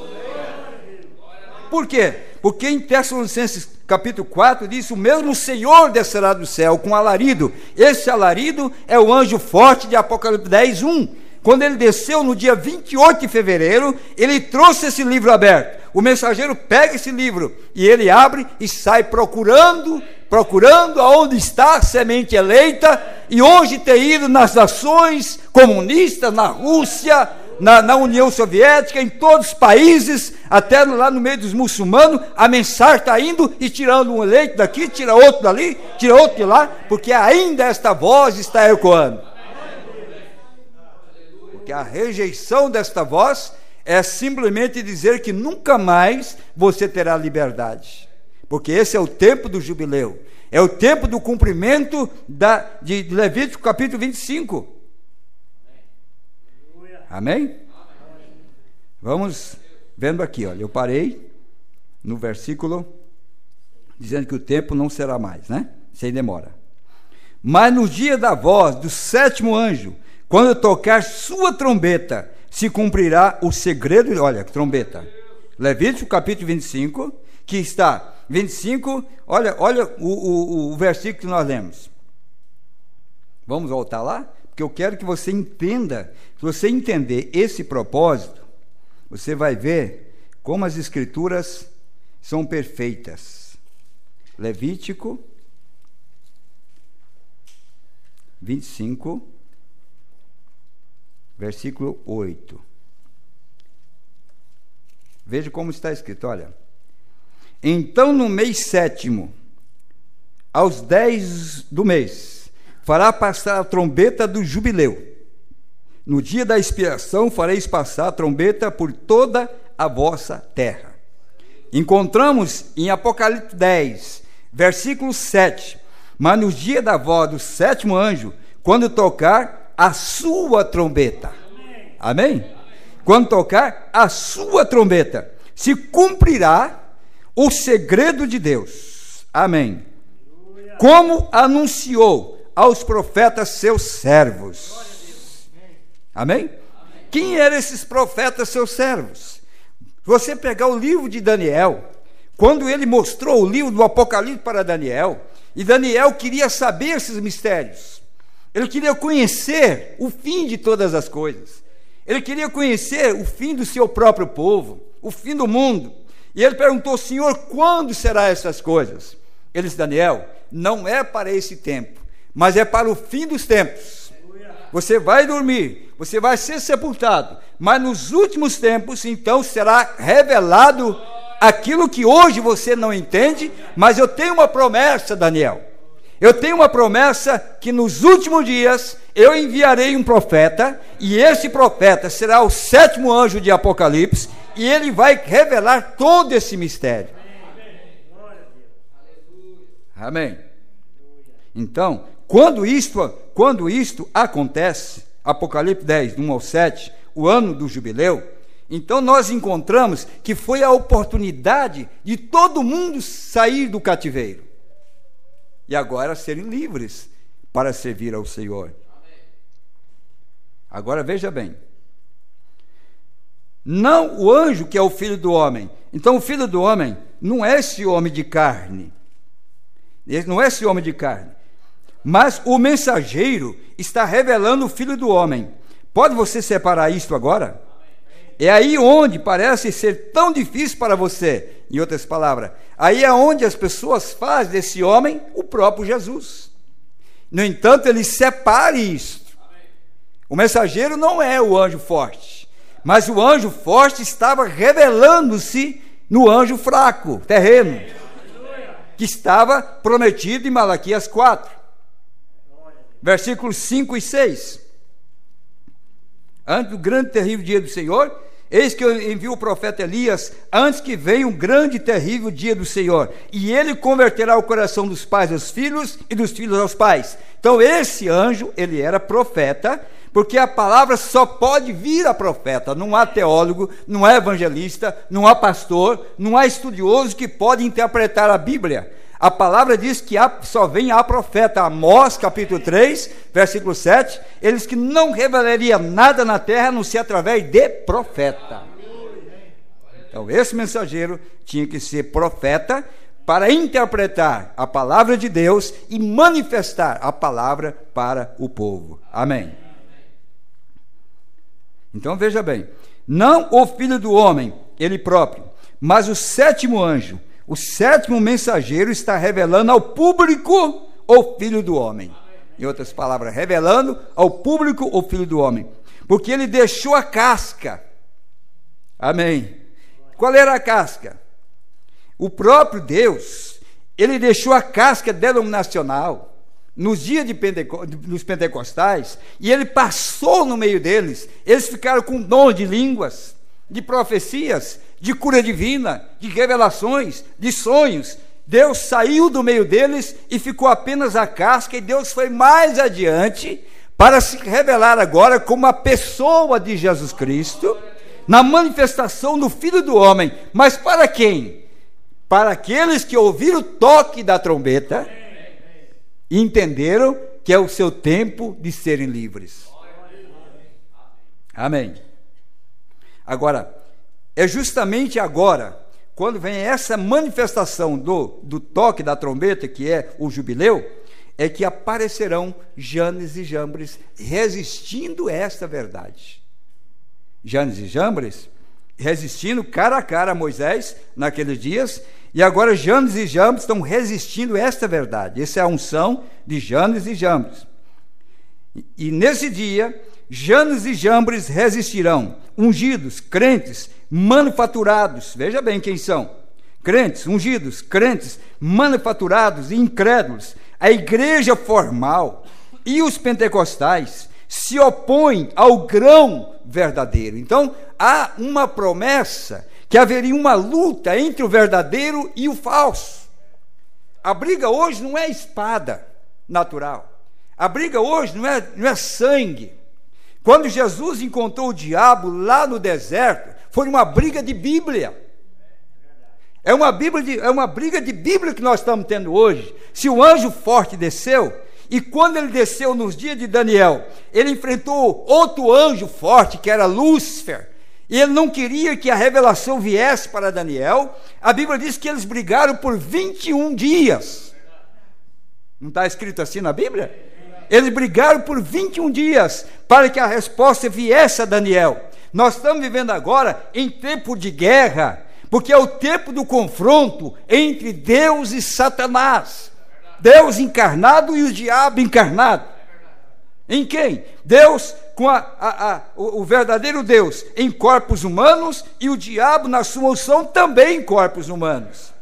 Por quê? Porque em Tessalonicenses capítulo 4 diz: o mesmo Senhor descerá do céu com alarido. Esse alarido é o anjo forte de Apocalipse 10, 1. Quando ele desceu no dia 28 de fevereiro, ele trouxe esse livro aberto. O mensageiro pega esse livro e ele abre e sai procurando aonde está a semente eleita, e hoje tem ido nas nações comunistas, na Rússia, na União Soviética, em todos os países, até lá no meio dos muçulmanos, a mensagem está indo e tirando um eleito daqui, tira outro dali, tira outro de lá, porque ainda esta voz está ecoando. Que a rejeição desta voz é simplesmente dizer que nunca mais você terá liberdade, porque esse é o tempo do jubileu, é o tempo do cumprimento de Levítico capítulo 25. Amém? Vamos vendo aqui, olha, eu parei no versículo dizendo que o tempo não será mais, né? Sem demora. Mas no dia da voz do 7º anjo, quando tocar sua trombeta, se cumprirá o segredo. Olha, trombeta. Levítico capítulo 25, que está 25, olha o versículo que nós lemos. Vamos voltar lá? Porque eu quero que você entenda. Se você entender esse propósito, você vai ver como as escrituras são perfeitas. Levítico 25, versículo 8. Veja como está escrito, olha. Então no mês 7º, aos 10 do mês, fará passar a trombeta do jubileu. No dia da expiação fareis passar a trombeta por toda a vossa terra. Encontramos em Apocalipse 10, versículo 7. Mas no dia da voz do 7º anjo, quando tocar a sua trombeta. Amém? Quando tocar a sua trombeta, se cumprirá o segredo de Deus. Amém. Como anunciou aos profetas seus servos. Amém? Quem eram esses profetas seus servos? Você pegar o livro de Daniel, quando ele mostrou o livro do Apocalipse para Daniel, e Daniel queria saber esses mistérios. Ele queria conhecer o fim de todas as coisas. Ele queria conhecer o fim do seu próprio povo, o fim do mundo. E ele perguntou: Senhor, quando será essas coisas? Ele disse: Daniel, não é para esse tempo, mas é para o fim dos tempos. Você vai dormir, você vai ser sepultado, mas nos últimos tempos, então, será revelado aquilo que hoje você não entende. Mas eu tenho uma promessa, Daniel. Eu tenho uma promessa que nos últimos dias eu enviarei um profeta, e esse profeta será o 7º anjo de Apocalipse, e ele vai revelar todo esse mistério. Amém. Então, quando isto acontece, Apocalipse 10, 1 ao 7, o ano do jubileu, Então nós encontramos que foi a oportunidade de todo mundo sair do cativeiro e agora serem livres para servir ao Senhor. Agora veja bem, não o anjo que é o filho do homem. Então o filho do homem não é esse homem de carne, ele não é esse homem de carne, mas o mensageiro está revelando o filho do homem. Pode você separar isto agora? É aí onde parece ser tão difícil para você. Em outras palavras, aí é onde as pessoas fazem desse homem o próprio Jesus. No entanto, ele separa isto. O mensageiro não é o anjo forte, mas o anjo forte estava revelando-se no anjo fraco, terreno, que estava prometido em Malaquias 4, versículos 5 e 6. Antes do grande e terrível dia do Senhor, eis que eu envio o profeta Elias, antes que venha um grande e terrível dia do Senhor, e ele converterá o coração dos pais aos filhos, e dos filhos aos pais. Então esse anjo, ele era profeta, porque a palavra só pode vir a profeta. Não há teólogo, não há evangelista, não há pastor, não há estudioso que pode interpretar a Bíblia. A palavra diz que só vem a profeta. Amós, capítulo 3, versículo 7, eles que não revelaria nada na terra, a não ser através de profeta. Então esse mensageiro tinha que ser profeta para interpretar a palavra de Deus e manifestar a palavra para o povo. Amém. Então veja bem, não o filho do homem, ele próprio, mas o sétimo anjo, o sétimo mensageiro está revelando ao público o filho do homem. Em outras palavras, revelando ao público o filho do homem, porque ele deixou a casca. Amém. Qual era a casca? O próprio Deus, ele deixou a casca denominacional nos dias dos pentecostais, e ele passou no meio deles. Eles ficaram com dom de línguas, de profecias, de cura divina, de revelações, de sonhos. Deus saiu do meio deles e ficou apenas a casca, e Deus foi mais adiante para se revelar agora como a pessoa de Jesus Cristo, na manifestação do Filho do Homem. Mas para quem? Para aqueles que ouviram o toque da trombeta e entenderam que é o seu tempo de serem livres. Amém. Agora, é justamente agora, quando vem essa manifestação do toque da trombeta, que é o jubileu, é que aparecerão Janes e Jambres resistindo a esta verdade. Janes e Jambres resistindo cara a cara a Moisés naqueles dias, e agora Janes e Jambres estão resistindo a esta verdade. Essa é a unção de Janes e Jambres. E nesse dia, Janes e Jambres resistirão, ungidos, crentes, manufaturados. Veja bem quem são: crentes, ungidos, crentes, manufaturados e incrédulos. A igreja formal e os pentecostais se opõem ao grão verdadeiro. Então, há uma promessa que haveria uma luta entre o verdadeiro e o falso. A briga hoje não é espada natural. A briga hoje não é sangue. Quando Jesus encontrou o diabo lá no deserto, foi uma briga de Bíblia. É uma briga de Bíblia que nós estamos tendo hoje. Se o anjo forte desceu, e quando ele desceu nos dias de Daniel, ele enfrentou outro anjo forte, que era Lúcifer, e ele não queria que a revelação viesse para Daniel. A Bíblia diz que eles brigaram por 21 dias. Não está escrito assim na Bíblia? Eles brigaram por 21 dias para que a resposta viesse a Daniel. Nós estamos vivendo agora em tempo de guerra, porque é o tempo do confronto entre Deus e Satanás. Deus encarnado e o diabo encarnado. Em quem? Deus com o verdadeiro Deus em corpos humanos, e o diabo na sua unção também em corpos humanos.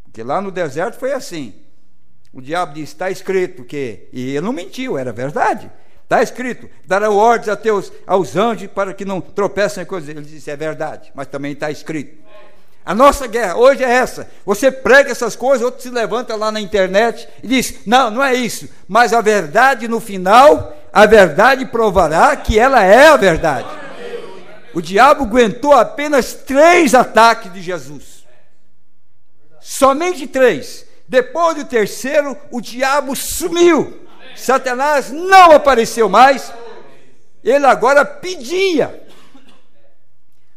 Porque lá no deserto foi assim. O diabo disse: está escrito que... E ele não mentiu, era verdade. Está escrito: darão ordens aos anjos para que não tropecem em coisas. Ele disse: é verdade, mas também está escrito. A nossa guerra hoje é essa. Você prega essas coisas, outro se levanta lá na internet e diz: não, não é isso. Mas a verdade no final, a verdade provará que ela é a verdade. O diabo aguentou apenas 3 ataques de Jesus. Somente 3. Depois do terceiro, o diabo sumiu. Satanás não apareceu mais. Ele agora pedia.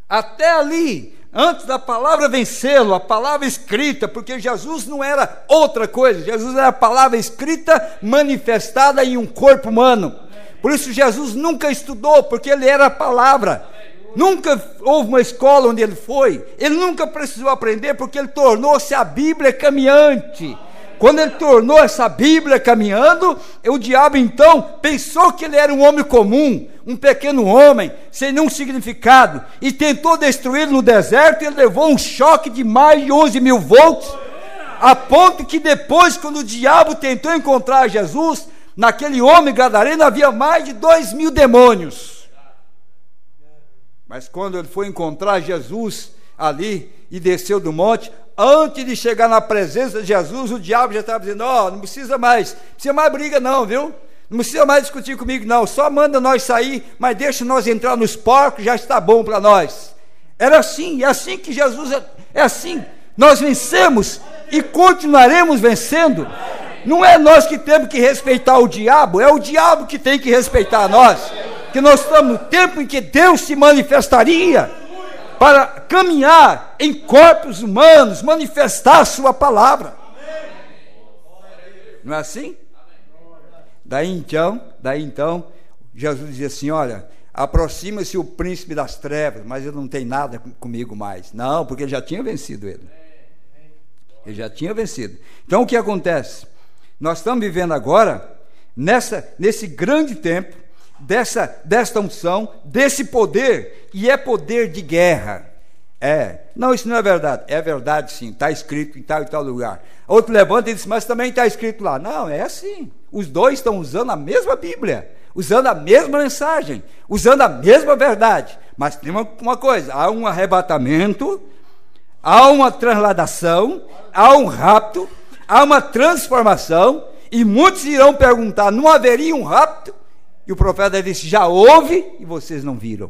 Até ali, antes da palavra vencê-lo, a palavra escrita, porque Jesus não era outra coisa. Jesus era a palavra escrita manifestada em um corpo humano. Por isso Jesus nunca estudou, porque ele era a palavra. Nunca houve uma escola onde ele foi. Ele nunca precisou aprender, porque ele tornou-se a Bíblia caminhante. Quando ele tornou essa Bíblia caminhando, o diabo então pensou que ele era um homem comum, um pequeno homem, sem nenhum significado, e tentou destruí-lo no deserto. E ele levou um choque de mais de 11.000 volts, a ponto que depois, quando o diabo tentou encontrar Jesus, naquele homem gadareno havia mais de 2.000 demônios. Mas quando ele foi encontrar Jesus ali e desceu do monte, antes de chegar na presença de Jesus, o diabo já estava dizendo: não precisa mais briga não, viu? Não precisa mais discutir comigo não, só manda nós sair, mas deixa nós entrar nos porcos, já está bom para nós. Era assim, é assim que Jesus é assim. Nós vencemos e continuaremos vencendo. Não é nós que temos que respeitar o diabo, é o diabo que tem que respeitar nós. Que nós estamos no tempo em que Deus se manifestaria para caminhar em corpos humanos, manifestar a sua palavra. Não é assim? Daí então, Jesus dizia assim: olha, aproxima-se o príncipe das trevas, mas ele não tem nada comigo mais. Não, porque ele já tinha vencido ele. Ele já tinha vencido. Então o que acontece? Nós estamos vivendo agora, nesse grande tempo, desta unção, desse poder, e é poder de guerra. Não, isso não é verdade. É verdade sim, está escrito em tal e tal lugar. Outro levanta e diz: mas também está escrito lá. Não, é assim. Os dois estão usando a mesma Bíblia, usando a mesma mensagem, usando a mesma verdade. Mas tem uma coisa: há um arrebatamento, há uma transladação, há um rapto, há uma transformação, e muitos irão perguntar: não haveria um rapto? E o profeta disse: já houve e vocês não viram.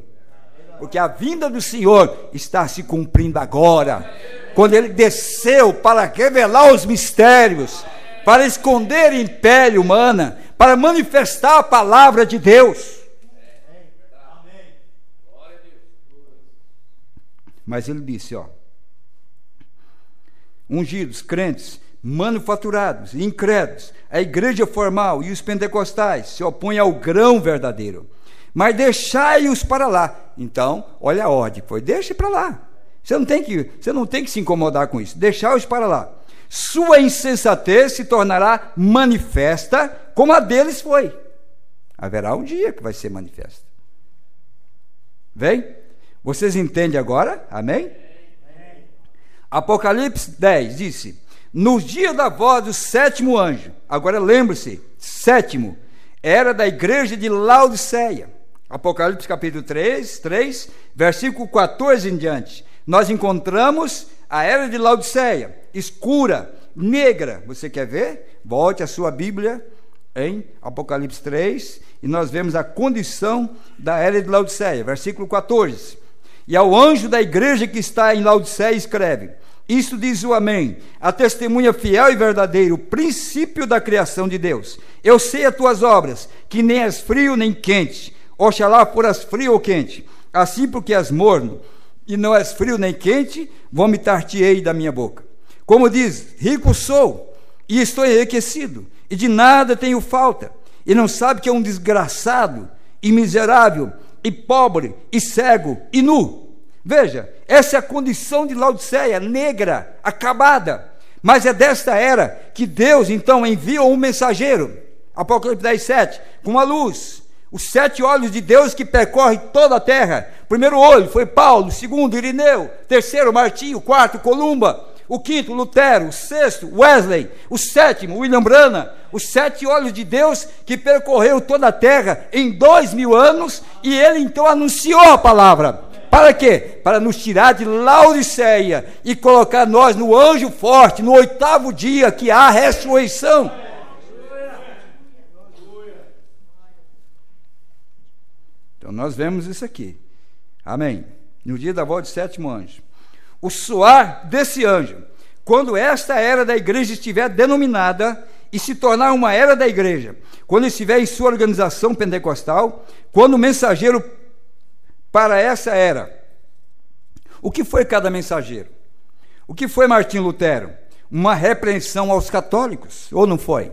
Porque a vinda do Senhor está se cumprindo agora, quando ele desceu para revelar os mistérios, para esconder a império humana, para manifestar a palavra de Deus. Mas ele disse: ungidos, crentes, manufaturados, incrédulos, a igreja formal e os pentecostais se opõem ao grão verdadeiro, mas deixai-os para lá. Então, olha a ordem, deixe para lá. Você não tem que se incomodar com isso. Deixai-os para lá. Sua insensatez se tornará manifesta, como a deles foi. Haverá um dia que vai ser manifesta. Vem? Vocês entendem agora? Amém? Apocalipse 10 disse: nos dias da voz do 7º anjo. Agora lembre-se, 7º era da igreja de Laodiceia. Apocalipse capítulo 3, versículo 14 em diante. Nós encontramos a era de Laodiceia, escura, negra. Você quer ver? Volte a sua Bíblia em Apocalipse 3, e nós vemos a condição da era de Laodiceia, versículo 14. E ao anjo da igreja que está em Laodiceia escreve: isto diz o Amém, a testemunha fiel e verdadeira, o princípio da criação de Deus. Eu sei as tuas obras, que nem és frio nem quente. Oxalá foras frio ou quente. Assim, porque és morno e não és frio nem quente, vomitar-te-ei da minha boca. Como diz: rico sou e estou enriquecido, e de nada tenho falta, e não sabe que é um desgraçado e miserável e pobre e cego e nu. Veja, essa é a condição de Laodiceia, negra, acabada. Mas é desta era que Deus então envia um mensageiro, Apocalipse 10:7, com a luz, os 7 olhos de Deus que percorrem toda a terra. O primeiro olho foi Paulo, o segundo Irineu, terceiro Martinho, o quarto Columba, o quinto Lutero, o sexto Wesley, o sétimo William Branham. Os 7 olhos de Deus que percorreu toda a terra em 2000 anos, e ele então anunciou a palavra. Para quê? Para nos tirar de Laodiceia e colocar nós no anjo forte, no 8º dia, que há a ressurreição. Então nós vemos isso aqui. Amém. No dia da volta do sétimo anjo. O soar desse anjo, quando esta era da igreja estiver denominada e se tornar uma era da igreja, quando estiver em sua organização pentecostal, quando o mensageiro para essa era. O que foi cada mensageiro? O que foi Martinho Lutero? Uma repreensão aos católicos, ou não foi?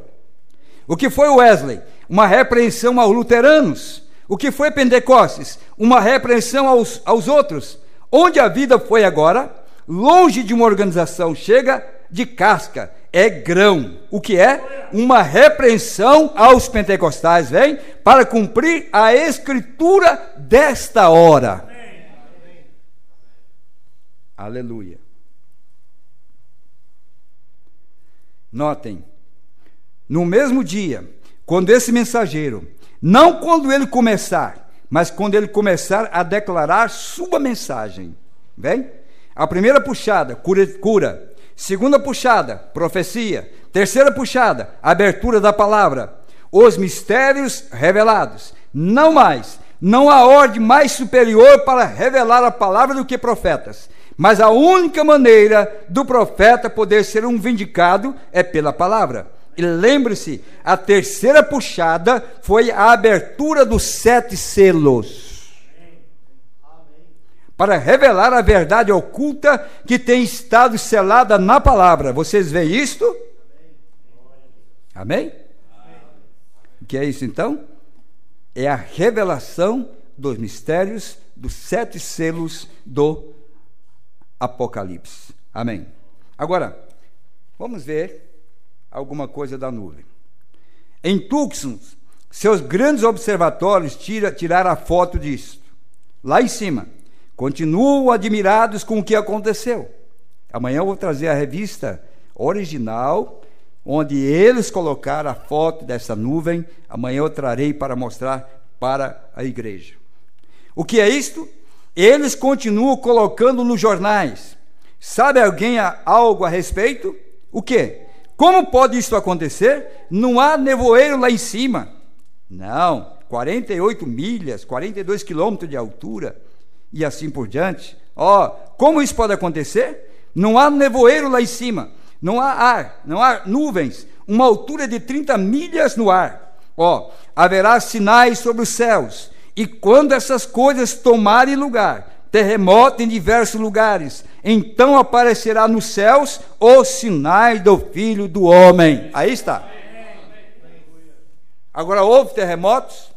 O que foi Wesley? Uma repreensão aos luteranos. O que foi Pentecostes? Uma repreensão aos outros. Onde a vida foi agora, longe de uma organização, chega de casca, é grão. O que é? Uma repreensão aos pentecostais, vem? Para cumprir a escritura desta hora. Amém. Aleluia. Notem, no mesmo dia, quando esse mensageiro, não quando ele começar, mas quando ele começar a declarar sua mensagem, vem? A primeira puxada, cura. Segunda puxada, profecia. Terceira puxada, abertura da palavra. Os mistérios revelados. Não mais. Não há ordem mais superior para revelar a palavra do que profetas. Mas a única maneira do profeta poder ser um vindicado é pela palavra. E lembre-se, a terceira puxada foi a abertura dos 7 selos. Para revelar a verdade oculta que tem estado selada na palavra. Vocês veem isto? Amém? O que é isso então? É a revelação dos mistérios dos 7 selos do Apocalipse. Amém. Agora, vamos ver alguma coisa da nuvem. Em Tucson, seus grandes observatórios tiraram a foto disso. Lá em cima, continuam admirados com o que aconteceu. Amanhã eu vou trazer a revista original, onde eles colocaram a foto dessa nuvem. Amanhã eu trarei para mostrar para a igreja. O que é isto? Eles continuam colocando nos jornais. Sabe alguém algo a respeito? O quê? Como pode isso acontecer? Não há nevoeiro lá em cima. Não, 48 milhas, 42 quilômetros de altura, e assim por diante. Como isso pode acontecer? Não há nevoeiro lá em cima, não há ar, não há nuvens, uma altura de 30 milhas no ar. Haverá sinais sobre os céus, e quando essas coisas tomarem lugar, terremoto em diversos lugares, então aparecerá nos céus os sinais do Filho do Homem. Aí está. Agora, houve terremotos?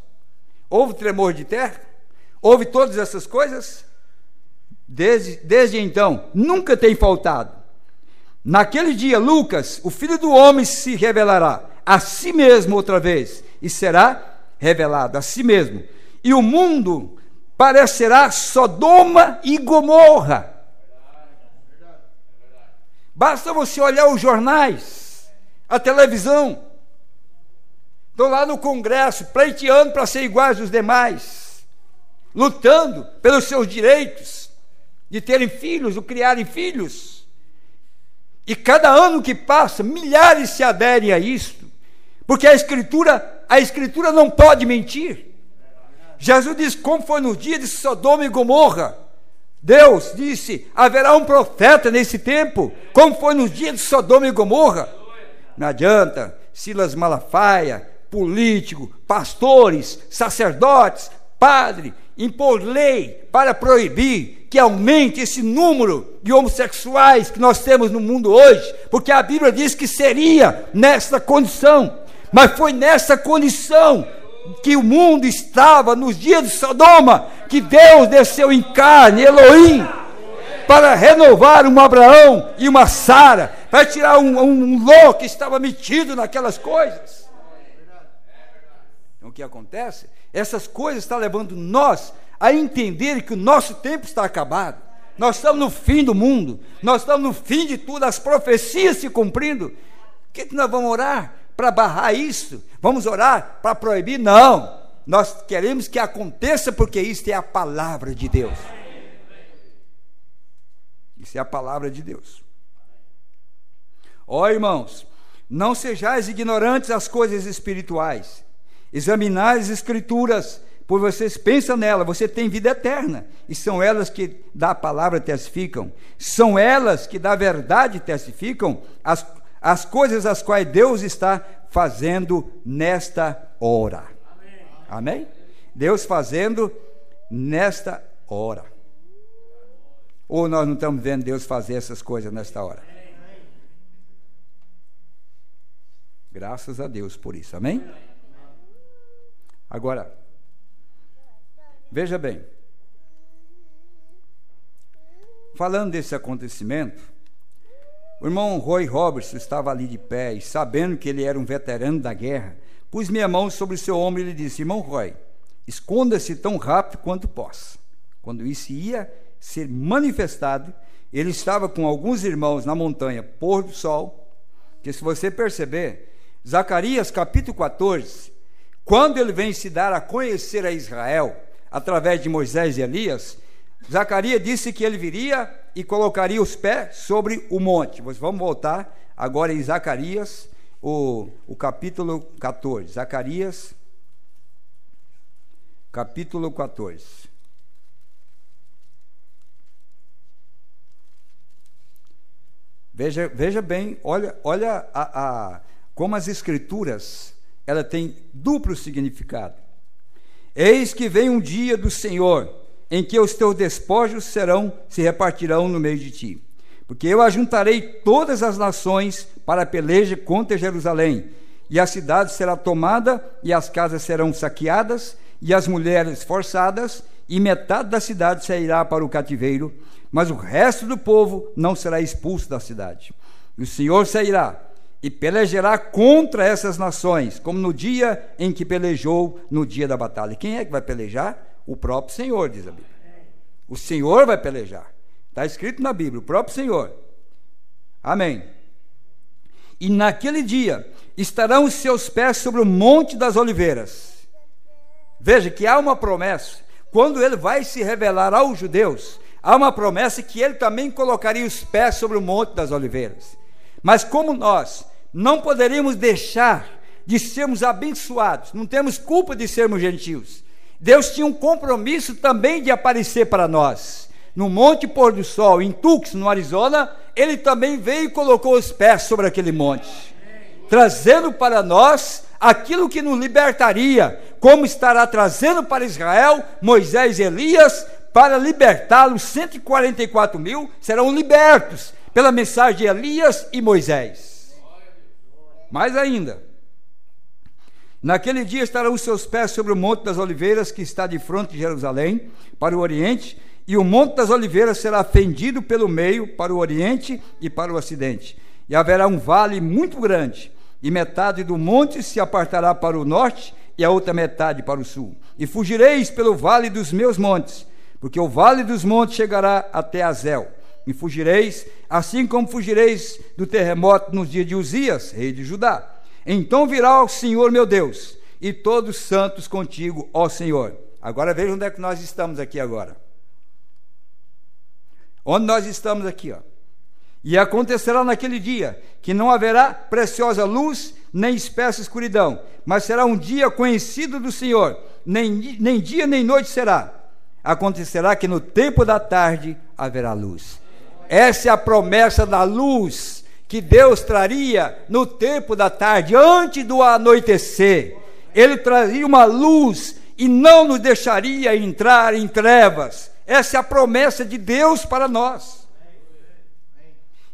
Houve tremor de terra? Houve todas essas coisas? Desde então, nunca tem faltado. Naquele dia, Lucas, o Filho do Homem, se revelará a si mesmo outra vez, e será revelado a si mesmo. E o mundo parecerá Sodoma e Gomorra. Basta você olhar os jornais, a televisão. Estão lá no Congresso, pleiteando para ser iguais aos demais, lutando pelos seus direitos de terem filhos, ou criarem filhos. E cada ano que passa, milhares se aderem a isto, porque a Escritura não pode mentir. Jesus disse, como foi no dia de Sodoma e Gomorra. Deus disse, haverá um profeta nesse tempo, como foi no dia de Sodoma e Gomorra. Não adianta, Silas Malafaia, político, pastores, sacerdotes, padre, impor lei para proibir que aumente esse número de homossexuais que nós temos no mundo hoje, porque a Bíblia diz que seria nessa condição, mas foi nessa condição que o mundo estava nos dias de Sodoma, que Deus desceu em carne, Elohim, para renovar um Abraão e uma Sara, para tirar um Ló que estava metido naquelas coisas. Então o que acontece? Essas coisas estão levando nós a entender que o nosso tempo está acabado. Nós estamos no fim do mundo, nós estamos no fim de tudo, as profecias se cumprindo. O que nós vamos orar? Para barrar isso? Vamos orar para proibir? Não, nós queremos que aconteça, porque isso é a palavra de Deus. Isso é a palavra de Deus. Irmãos, não sejais ignorantes das coisas espirituais, examinai as Escrituras, pois vocês pensam nela, você tem vida eterna, e são elas que da palavra testificam, são elas que da verdade testificam, as coisas as quais Deus está fazendo nesta hora. Amém? Deus fazendo nesta hora. Ou nós não estamos vendo Deus fazer essas coisas nesta hora? Graças a Deus por isso, amém? Agora, veja bem, falando desse acontecimento, o irmão Roy Robertson estava ali de pé, e sabendo que ele era um veterano da guerra, pus minha mão sobre o seu ombro e lhe disse: irmão Roy, esconda-se tão rápido quanto possa. Quando isso ia ser manifestado, ele estava com alguns irmãos na montanha pôr do sol, que se você perceber, Zacarias capítulo 14, quando ele vem se dar a conhecer a Israel, através de Moisés e Elias, Zacarias disse que ele viria e colocaria os pés sobre o monte. Vamos voltar agora em Zacarias, o capítulo 14. Zacarias, capítulo 14. Veja bem, olha como as escrituras, ela tem duplo significado. Eis que vem um dia do Senhor, em que os teus despojos se repartirão no meio de ti. Porque eu ajuntarei todas as nações para a peleja contra Jerusalém, e a cidade será tomada, e as casas serão saqueadas, e as mulheres forçadas, e metade da cidade sairá para o cativeiro, mas o resto do povo não será expulso da cidade. E o Senhor sairá e pelejará contra essas nações, como no dia em que pelejou no dia da batalha. Quem é que vai pelejar? O próprio Senhor, diz a Bíblia. O Senhor vai pelejar. Está escrito na Bíblia, o próprio Senhor. Amém. E naquele dia estarão os seus pés sobre o Monte das Oliveiras. Veja que há uma promessa. Quando ele vai se revelar aos judeus, há uma promessa que ele também colocaria os pés sobre o Monte das Oliveiras. Mas como nós não poderíamos deixar de sermos abençoados, não temos culpa de sermos gentios, Deus tinha um compromisso também de aparecer para nós. No Monte Pôr do Sol, em Tucson, no Arizona, ele também veio e colocou os pés sobre aquele monte, trazendo para nós aquilo que nos libertaria, como estará trazendo para Israel, Moisés e Elias, para libertá-los. 144 mil serão libertos pela mensagem de Elias e Moisés. Mais ainda, naquele dia estarão os seus pés sobre o Monte das Oliveiras, que está de frente de Jerusalém, para o oriente, e o Monte das Oliveiras será fendido pelo meio, para o oriente e para o ocidente. E haverá um vale muito grande, e metade do monte se apartará para o norte, e a outra metade para o sul. E fugireis pelo vale dos meus montes, porque o vale dos montes chegará até Azel. E fugireis, assim como fugireis do terremoto nos dias de Uzias, rei de Judá. Então virá o Senhor meu Deus, e todos santos contigo, ó Senhor. Agora veja onde é que nós estamos aqui agora. Onde nós estamos aqui, ó. E acontecerá naquele dia, que não haverá preciosa luz, nem espessa escuridão, mas será um dia conhecido do Senhor, nem dia nem noite será. Acontecerá que no tempo da tarde haverá luz. Essa é a promessa da luz que Deus traria no tempo da tarde, antes do anoitecer. Ele traria uma luz e não nos deixaria entrar em trevas. Essa é a promessa de Deus para nós.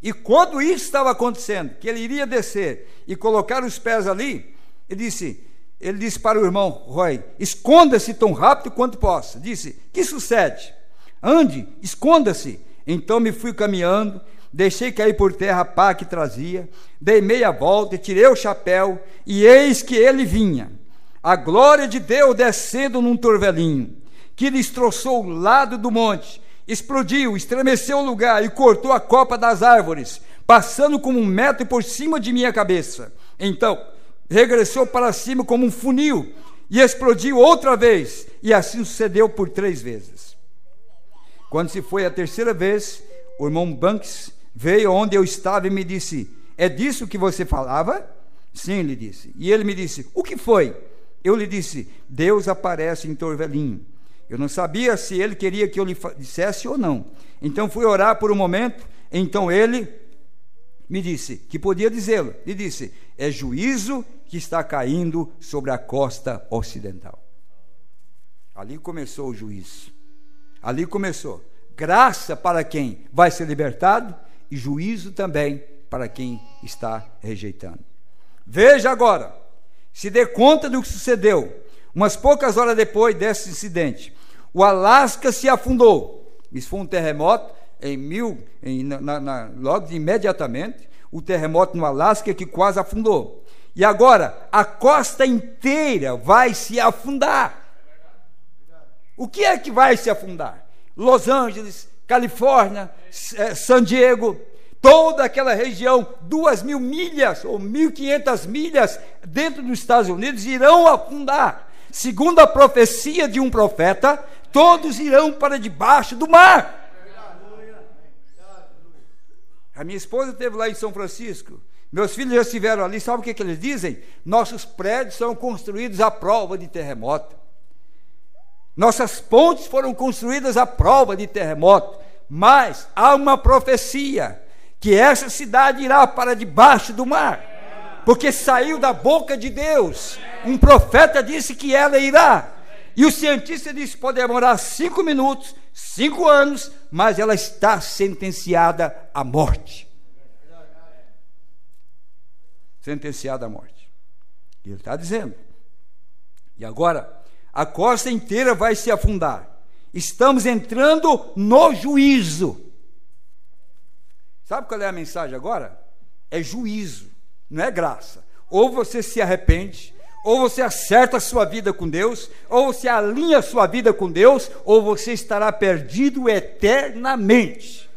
E quando isso estava acontecendo, que ele iria descer e colocar os pés ali, ele disse para o irmão Roy: esconda-se tão rápido quanto possa. Disse: que sucede? Ande, esconda-se. Então me fui caminhando, deixei cair por terra a pá que trazia, dei meia volta e tirei o chapéu, e eis que ele vinha, a glória de Deus descendo num torvelinho, que destroçou o lado do monte, explodiu, estremeceu o lugar e cortou a copa das árvores, passando como 1 metro por cima de minha cabeça. Então regressou para cima como um funil e explodiu outra vez, e assim sucedeu por 3 vezes. Quando se foi a 3ª vez, o irmão Banks veio onde eu estava e me disse: é disso que você falava? Sim, ele disse. E ele me disse: o que foi? Eu lhe disse: Deus aparece em Torvelim. Eu não sabia se ele queria que eu lhe dissesse ou não. Então fui orar por um momento. Então ele me disse que podia dizê-lo. Ele disse: é juízo que está caindo sobre a costa ocidental. Ali começou o juízo. Ali começou. Graça para quem vai ser libertado e juízo também para quem está rejeitando. Veja agora, se dê conta do que sucedeu. Umas poucas horas depois desse incidente, o Alasca se afundou. Isso foi um terremoto logo imediatamente, o terremoto no Alasca que quase afundou. E agora a costa inteira vai se afundar. O que é que vai se afundar? Los Angeles, Califórnia, San Diego, toda aquela região, 2.000 milhas ou 1.500 milhas dentro dos Estados Unidos irão afundar. Segundo a profecia de um profeta, todos irão para debaixo do mar. A minha esposa esteve lá em São Francisco, meus filhos já estiveram ali. Sabe o que eles dizem? Nossos prédios são construídos à prova de terremoto, nossas pontes foram construídas à prova de terremoto, mas há uma profecia que essa cidade irá para debaixo do mar, porque saiu da boca de Deus. Um profeta disse que ela irá, e o cientista disse: pode demorar 5 minutos, 5 anos, mas ela está sentenciada à morte. Sentenciada à morte. Ele está dizendo. E agora, a costa inteira vai se afundar. Estamos entrando no juízo. Sabe qual é a mensagem agora? É juízo, não é graça. Ou você se arrepende, ou você acerta a sua vida com Deus, ou você alinha a sua vida com Deus, ou você estará perdido eternamente.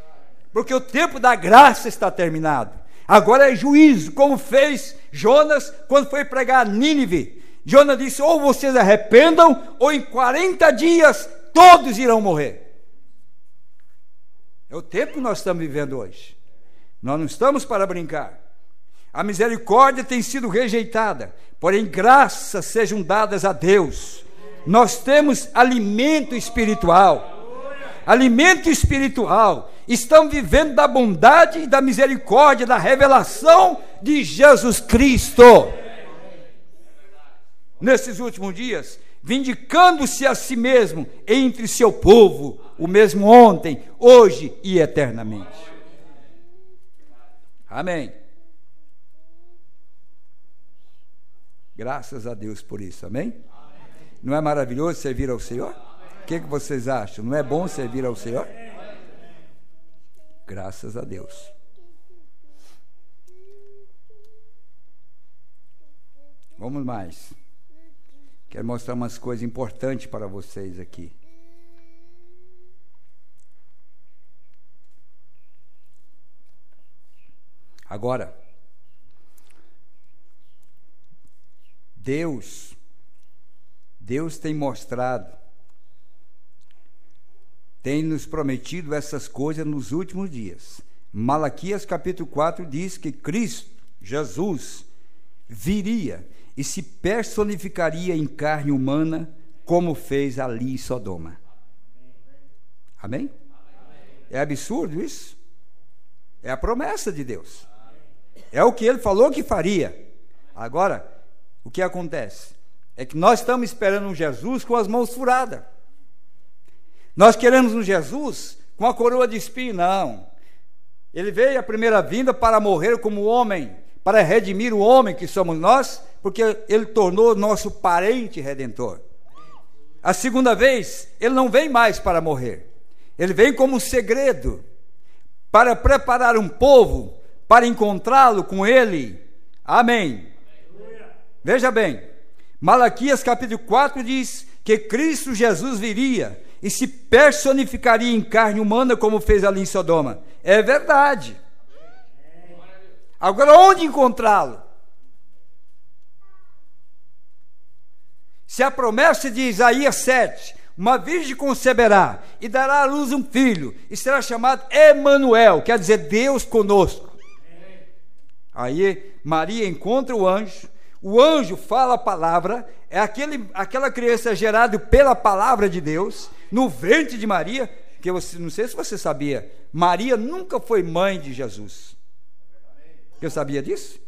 Porque o tempo da graça está terminado. Agora é juízo, como fez Jonas quando foi pregar a Nínive. Jonas disse: ou vocês arrependam, ou em 40 dias todos irão morrer. É o tempo que nós estamos vivendo hoje. Nós não estamos para brincar. A misericórdia tem sido rejeitada, porém graças sejam dadas a Deus. Nós temos alimento espiritual. Alimento espiritual. Estamos vivendo da bondade e da misericórdia, da revelação de Jesus Cristo. Nesses últimos dias, vindicando-se a si mesmo entre seu povo, o mesmo ontem, hoje e eternamente. Amém. Graças a Deus por isso, amém? Não é maravilhoso servir ao Senhor? O que vocês acham? Não é bom servir ao Senhor? Graças a Deus. Vamos mais. Quero mostrar umas coisas importantes para vocês aqui. Agora, Deus tem mostrado, tem nos prometido essas coisas nos últimos dias. Malaquias capítulo 4 diz que Cristo, Jesus, viria e se personificaria em carne humana, como fez ali em Sodoma. Amém? É absurdo isso? É a promessa de Deus. É o que ele falou que faria. Agora, o que acontece? É que nós estamos esperando um Jesus com as mãos furadas. Nós queremos um Jesus com a coroa de espinho. Não. Ele veio à primeira vinda para morrer como homem, para redimir o homem que somos nós, porque ele tornou nosso parente redentor. A segunda vez, ele não vem mais para morrer. Ele vem como um segredo, para preparar um povo, para encontrá-lo com ele. Amém. Veja bem, Malaquias capítulo 4 diz que Cristo Jesus viria e se personificaria em carne humana, como fez ali em Sodoma. É verdade. Agora, onde encontrá-lo? Se a promessa de Isaías 7, uma virgem conceberá e dará à luz um filho, e será chamado Emanuel, quer dizer Deus conosco. Aí Maria encontra o O anjo fala a palavra, é aquela criança gerada pela palavra de Deus, no ventre de Maria, que não sei se você sabia, Maria nunca foi mãe de Jesus. Você sabia disso?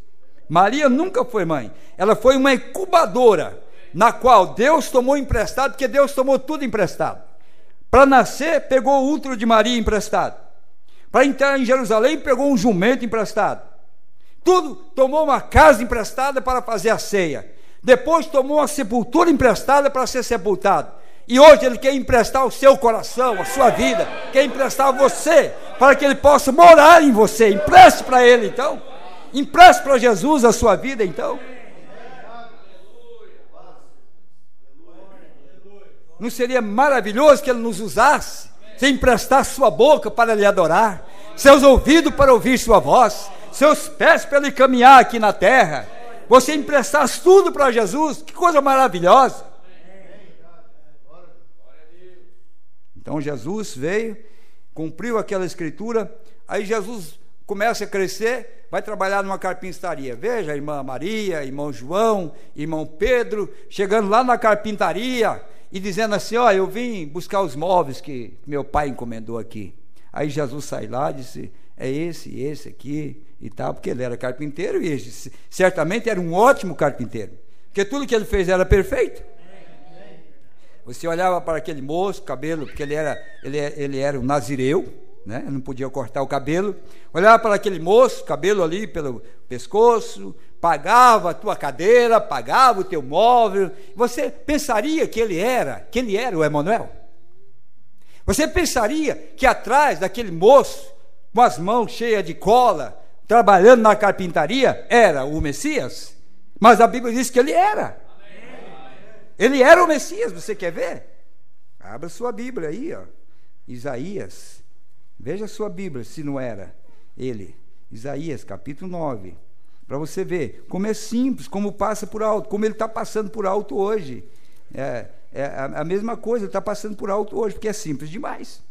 Maria nunca foi mãe, ela foi uma incubadora, na qual Deus tomou emprestado, porque Deus tomou tudo emprestado. Para nascer, pegou o útero de Maria emprestado. Para entrar em Jerusalém, pegou um jumento emprestado. Tudo, tomou uma casa emprestada para fazer a ceia. Depois tomou uma sepultura emprestada para ser sepultado. E hoje Ele quer emprestar o seu coração, a sua vida, quer emprestar você, para que Ele possa morar em você. Empreste para Ele então, empreste para Jesus a sua vida então. Não seria maravilhoso que Ele nos usasse, se emprestasse sua boca para Lhe adorar, seus ouvidos para ouvir sua voz, seus pés para Ele caminhar aqui na terra, você emprestasse tudo para Jesus? Que coisa maravilhosa! Então Jesus veio, cumpriu aquela escritura, aí Jesus começa a crescer, vai trabalhar numa carpintaria. Veja a irmã Maria, irmão João, irmão Pedro, chegando lá na carpintaria e dizendo assim: ó, eu vim buscar os móveis que meu pai encomendou aqui. Aí Jesus sai lá e disse: é esse aqui e tal, porque ele era carpinteiro e ele, certamente era um ótimo carpinteiro, porque tudo que ele fez era perfeito. Você olhava para aquele moço, cabelo, porque ele era um nazireu, né? Não podia cortar o cabelo. Olhava para aquele moço, cabelo ali pelo pescoço, pagava a tua cadeira, pagava o teu móvel. Você pensaria que ele era o Emanuel? Você pensaria que atrás daquele moço, com as mãos cheias de cola, trabalhando na carpintaria, era o Messias? Mas a Bíblia diz que ele era. Ele era o Messias. Você quer ver? Abra sua Bíblia aí, ó. Isaías. Veja a sua Bíblia se não era ele. Isaías capítulo 9. Para você ver como é simples, como passa por alto, como ele está passando por alto hoje. É a mesma coisa, ele está passando por alto hoje, porque é simples demais.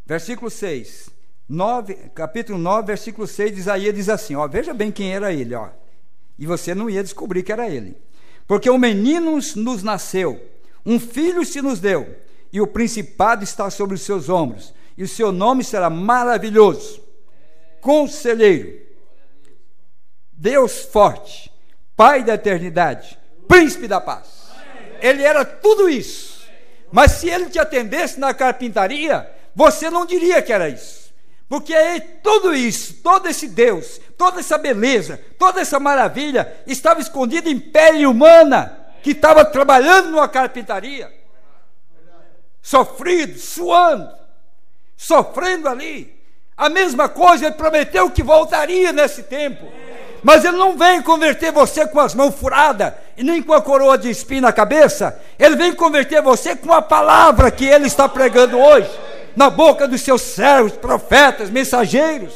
Versículo 6. Capítulo 9, versículo 6 de Isaías diz assim, ó, veja bem quem era ele, ó. E você não ia descobrir que era ele. Porque um menino nos nasceu, um filho se nos deu, e o principado está sobre os seus ombros, e o seu nome será maravilhoso, Conselheiro, Deus forte, Pai da eternidade, Príncipe da paz. Ele era tudo isso. Mas se ele te atendesse na carpintaria, você não diria que era isso. Porque tudo isso, todo esse Deus, toda essa beleza, toda essa maravilha estava escondida em pele humana, que estava trabalhando numa carpintaria, sofrido, suando, sofrendo ali. A mesma coisa, ele prometeu que voltaria nesse tempo, mas ele não vem converter você com as mãos furadas e nem com a coroa de espinho na cabeça. Ele vem converter você com a palavra que ele está pregando hoje, na boca dos seus servos, profetas, mensageiros.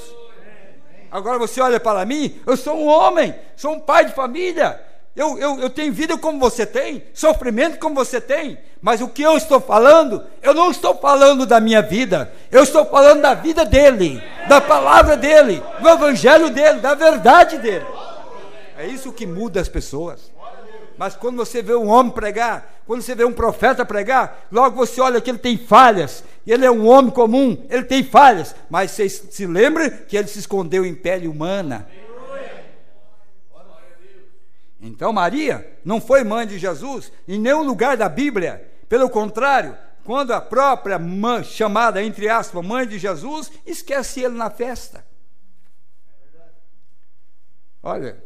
Agora você olha para mim, eu sou um homem, sou um pai de família, eu tenho vida como você tem, sofrimento como você tem, mas o que eu estou falando, eu não estou falando da minha vida, eu estou falando da vida dele, da palavra dele, do evangelho dele, da verdade dele. É isso que muda as pessoas. Mas quando você vê um homem pregar, quando você vê um profeta pregar, logo você olha que ele tem falhas, ele é um homem comum, ele tem falhas, mas você se lembra que ele se escondeu em pele humana. Então Maria não foi mãe de Jesus em nenhum lugar da Bíblia. Pelo contrário, quando a própria mãe, chamada entre aspas mãe de Jesus, esquece ele na festa. Olha,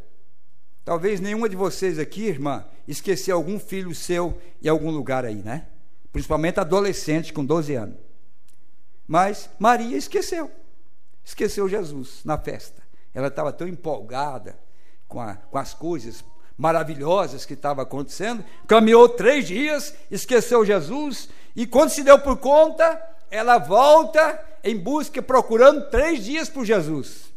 talvez nenhuma de vocês aqui, irmã, esqueceu algum filho seu em algum lugar aí, né? Principalmente adolescente com 12 anos. Mas Maria esqueceu Jesus na festa. Ela estava tão empolgada com as coisas maravilhosas que estavam acontecendo, caminhou 3 dias, esqueceu Jesus, e quando se deu por conta, ela volta em busca, procurando 3 dias por Jesus.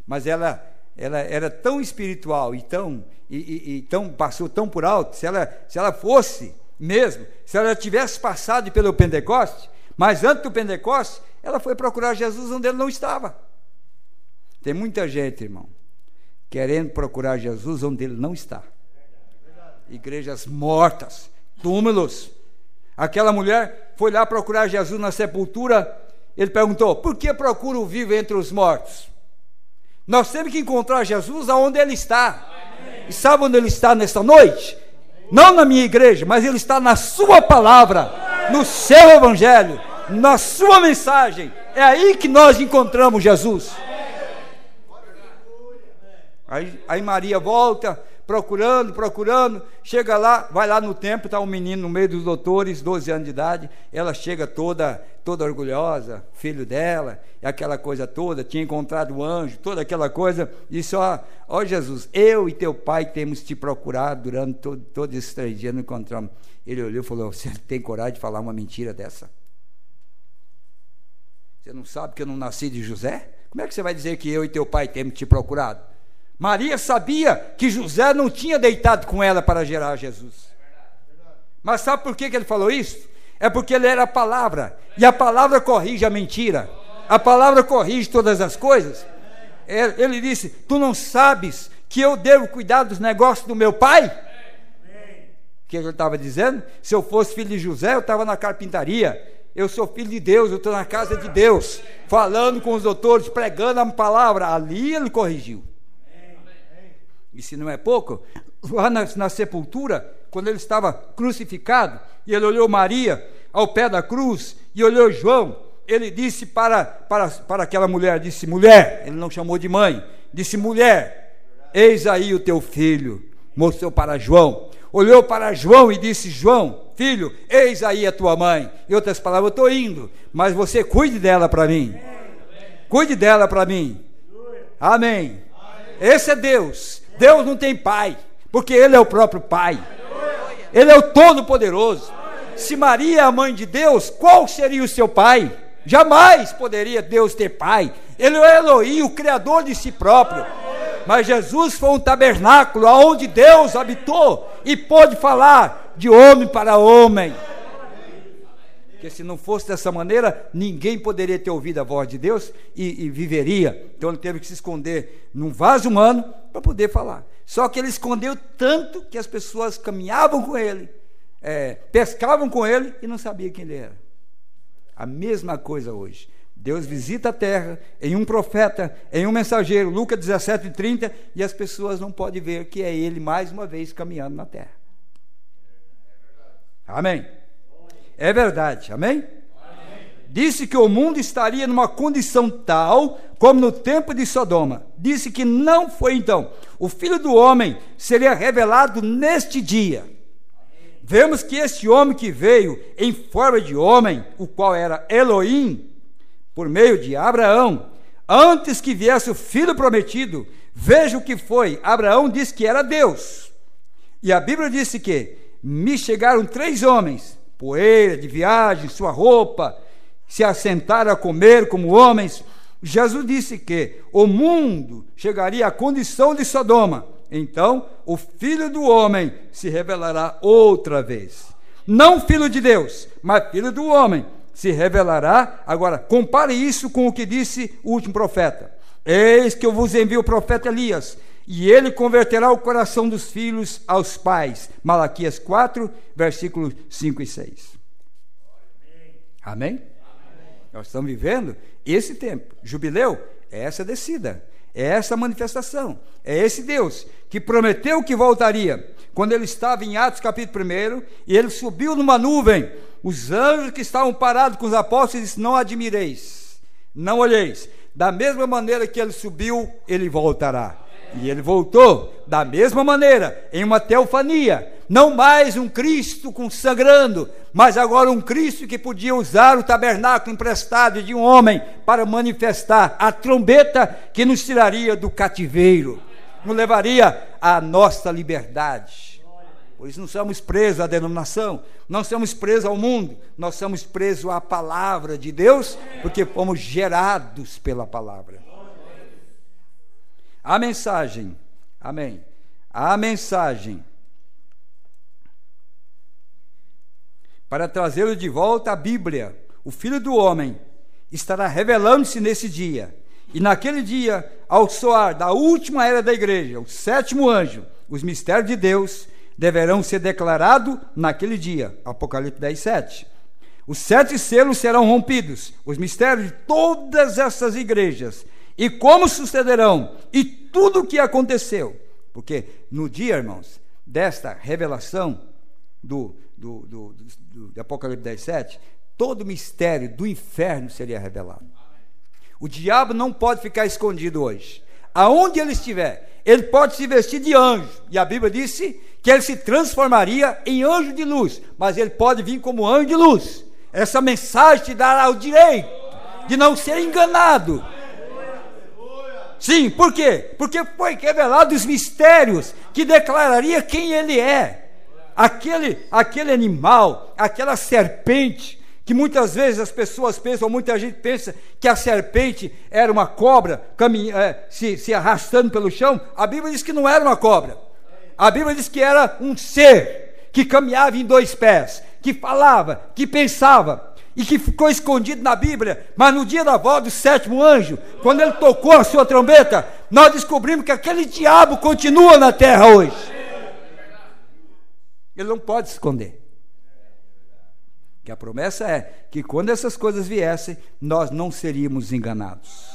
Mas ela era tão espiritual e passou tão por alto. Se ela fosse mesmo, se ela tivesse passado pelo Pentecoste, mas antes do Pentecoste, ela foi procurar Jesus onde ele não estava. Tem muita gente, irmão, querendo procurar Jesus onde ele não está. Igrejas mortas, túmulos. Aquela mulher foi lá procurar Jesus na sepultura. Ele perguntou: por que procura o vivo entre os mortos? Nós temos que encontrar Jesus aonde ele está. E sabe onde ele está nesta noite? Não na minha igreja, mas ele está na sua palavra, no seu evangelho, na sua mensagem. É aí que nós encontramos Jesus. Aí Maria volta, procurando, chega lá, vai lá no templo, está um menino no meio dos doutores, 12 anos de idade. Ela chega toda orgulhosa, filho dela, aquela coisa toda, tinha encontrado o anjo, toda aquela coisa. Disse: ó Jesus, eu e teu pai temos te procurado durante todos esses 3 dias, não encontramos. Ele olhou e falou: você tem coragem de falar uma mentira dessa? Você não sabe que eu não nasci de José? Como é que você vai dizer que eu e teu pai temos te procurado? Maria sabia que José não tinha deitado com ela para gerar Jesus. Mas sabe por que ele falou isso? É porque ele era a palavra, e a palavra corrige a mentira, a palavra corrige todas as coisas. Ele disse: tu não sabes que eu devo cuidar dos negócios do meu pai? O que ele estava dizendo? Se eu fosse filho de José, eu estava na carpintaria. Eu sou filho de Deus, eu estou na casa de Deus, falando com os doutores, pregando a palavra. Ali ele corrigiu. E se não é pouco, lá na sepultura, quando ele estava crucificado, e ele olhou Maria ao pé da cruz, e olhou João, ele disse para aquela mulher, disse: mulher, ele não chamou de mãe, disse: mulher, eis aí o teu filho. Mostrou para João, olhou para João e disse: João, filho, eis aí a tua mãe. Em outras palavras: eu estou indo, mas você cuide dela para mim, cuide dela para mim. Amém. Esse é Deus. Deus não tem pai, porque ele é o próprio pai. Ele é o Todo-Poderoso. Se Maria é a mãe de Deus, qual seria o seu pai? Jamais poderia Deus ter pai. Ele é o Elohim, o Criador de si próprio. Mas Jesus foi um tabernáculo onde Deus habitou e pôde falar de homem para homem. Porque se não fosse dessa maneira, ninguém poderia ter ouvido a voz de Deus e viveria. Então ele teve que se esconder num vaso humano para poder falar. Só que ele escondeu tanto que as pessoas caminhavam com ele, pescavam com ele e não sabiam quem ele era. A mesma coisa hoje. Deus visita a terra em um profeta, em um mensageiro, Lucas 17:30, e as pessoas não podem ver que é ele mais uma vez caminhando na terra. Amém? É verdade, amém? Disse que o mundo estaria numa condição tal como no tempo de Sodoma. Disse que não foi então. O Filho do Homem seria revelado neste dia. Vemos que este homem que veio em forma de homem, o qual era Elohim, por meio de Abraão, antes que viesse o Filho prometido, veja o que foi. Abraão disse que era Deus. E a Bíblia disse que me chegaram 3 homens, poeira de viagem, sua roupa, se assentaram a comer como homens. Jesus disse que o mundo chegaria à condição de Sodoma. Então o Filho do Homem se revelará outra vez. Não Filho de Deus, mas Filho do Homem se revelará. Agora, compare isso com o que disse o último profeta: eis que eu vos envio o profeta Elias, e ele converterá o coração dos filhos aos pais. Malaquias 4, versículos 5 e 6. Amém? Nós estamos vivendo esse tempo. Jubileu é essa descida, é essa manifestação, é esse Deus que prometeu que voltaria. Quando ele estava em Atos capítulo 1, e ele subiu numa nuvem, os anjos que estavam parados com os apóstolos disseram: não admireis, não olheis. Da mesma maneira que ele subiu, ele voltará. E ele voltou da mesma maneira, em uma teofania. Não mais um Cristo sangrando, mas agora um Cristo que podia usar o tabernáculo emprestado de um homem para manifestar a trombeta que nos tiraria do cativeiro, nos levaria à nossa liberdade. Por isso não somos presos à denominação, não somos presos ao mundo, nós somos presos à palavra de Deus, porque fomos gerados pela palavra. A mensagem, amém, a mensagem para trazê-lo de volta à Bíblia, o Filho do Homem estará revelando-se nesse dia, e naquele dia ao soar da última era da igreja, o 7º anjo, os mistérios de Deus deverão ser declarados naquele dia. Apocalipse 10:7. Os 7 selos serão rompidos, os mistérios de todas essas igrejas, e como sucederão, e tudo o que aconteceu. Porque no dia, irmãos, desta revelação do Apocalipse 10:7, todo o mistério do inferno seria revelado. O diabo não pode ficar escondido hoje. Aonde ele estiver, ele pode se vestir de anjo, e a Bíblia disse que ele se transformaria em anjo de luz, mas ele pode vir como anjo de luz. Essa mensagem te dará o direito de não ser enganado. Sim, por quê? Porque foi revelado os mistérios que declararia quem ele é. Aquele animal, aquela serpente, que muitas vezes as pessoas pensam, muita gente pensa que a serpente era uma cobra se arrastando pelo chão. A Bíblia diz que não era uma cobra. A Bíblia diz que era um ser que caminhava em 2 pés, que falava, que pensava, e que ficou escondido na Bíblia. Mas no dia da volta do 7º anjo, quando ele tocou a sua trombeta, nós descobrimos que aquele diabo continua na terra hoje. Ele não pode se esconder. Que a promessa é que quando essas coisas viessem, nós não seríamos enganados.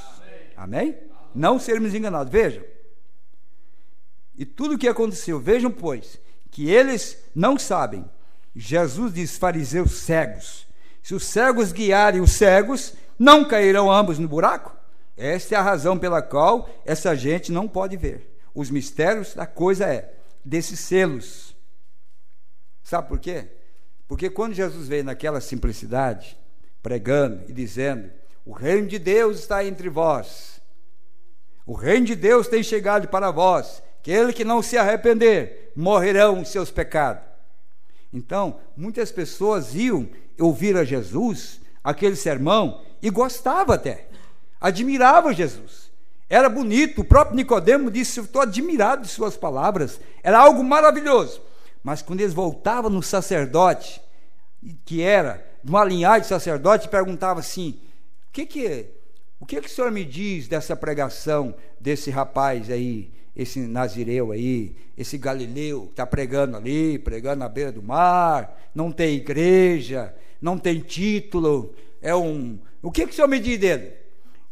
Amém? Não seríamos enganados. Vejam. E tudo o que aconteceu, vejam, pois, que eles não sabem. Jesus diz: fariseus cegos. Se os cegos guiarem os cegos, não cairão ambos no buraco? Esta é a razão pela qual essa gente não pode ver. Os mistérios da coisa desses selos. Sabe por quê? Porque quando Jesus veio naquela simplicidade, pregando e dizendo: o reino de Deus está entre vós, o reino de Deus tem chegado para vós, aquele que não se arrepender, morrerão os seus pecados. Então, muitas pessoas iam ouvir a Jesus, aquele sermão, e gostavam até, admiravam Jesus, era bonito. O próprio Nicodemo disse: eu estou admirado de suas palavras, era algo maravilhoso. Mas quando eles voltavam no sacerdote, que era de uma linhagem de sacerdote, perguntava assim: o que o senhor me diz dessa pregação desse rapaz aí, esse nazireu aí, esse galileu que está pregando ali, pregando na beira do mar, não tem igreja, não tem título, o que o senhor me diz dele?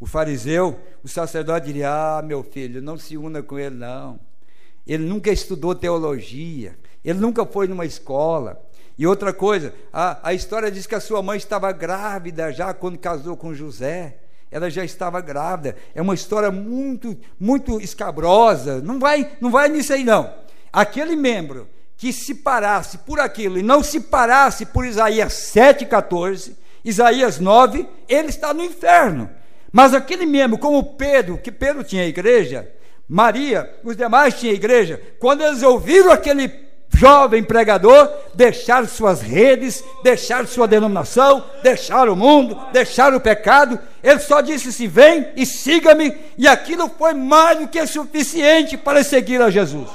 O fariseu, o sacerdote diria: ah, meu filho, não se una com ele não, ele nunca estudou teologia, ele nunca foi numa escola. E outra coisa, a história diz que a sua mãe estava grávida já quando casou com José. Ela já estava grávida. É uma história muito, muito escabrosa. Não vai nisso aí não. Aquele membro que se parasse por aquilo e não se parasse por Isaías 7,14, Isaías 9, ele está no inferno. Mas aquele membro, como Pedro, que Pedro tinha igreja, Maria, os demais tinham igreja, quando eles ouviram aquele jovem pregador, deixaram suas redes, deixaram sua denominação, deixaram o mundo, deixaram o pecado. Ele só disse assim: vem e siga-me, e aquilo foi mais do que suficiente para seguir a Jesus.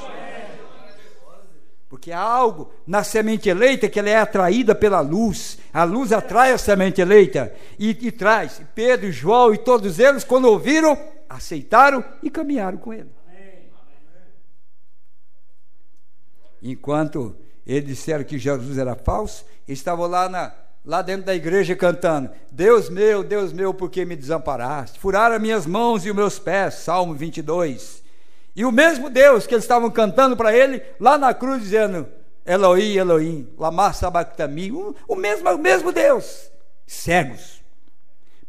Porque há algo na semente eleita que ela é atraída pela luz. A luz atrai a semente eleita e traz. Pedro, João e todos eles, quando ouviram, aceitaram e caminharam com ele. Enquanto eles disseram que Jesus era falso, eles estavam lá dentro da igreja cantando: Deus meu, por que me desamparaste? Furaram minhas mãos e os meus pés, Salmo 22. E o mesmo Deus que eles estavam cantando para ele, lá na cruz dizendo: Eloí, Eloí, lama sabactami, o mesmo Deus, cegos.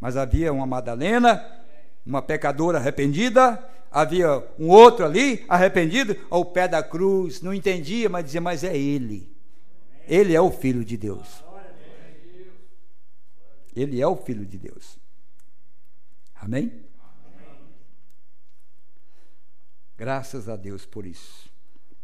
Mas havia uma Madalena, uma pecadora arrependida, havia um outro ali, arrependido, ao pé da cruz, não entendia, mas dizia: mas é ele é o Filho de Deus, ele é o Filho de Deus. Amém? Graças a Deus por isso,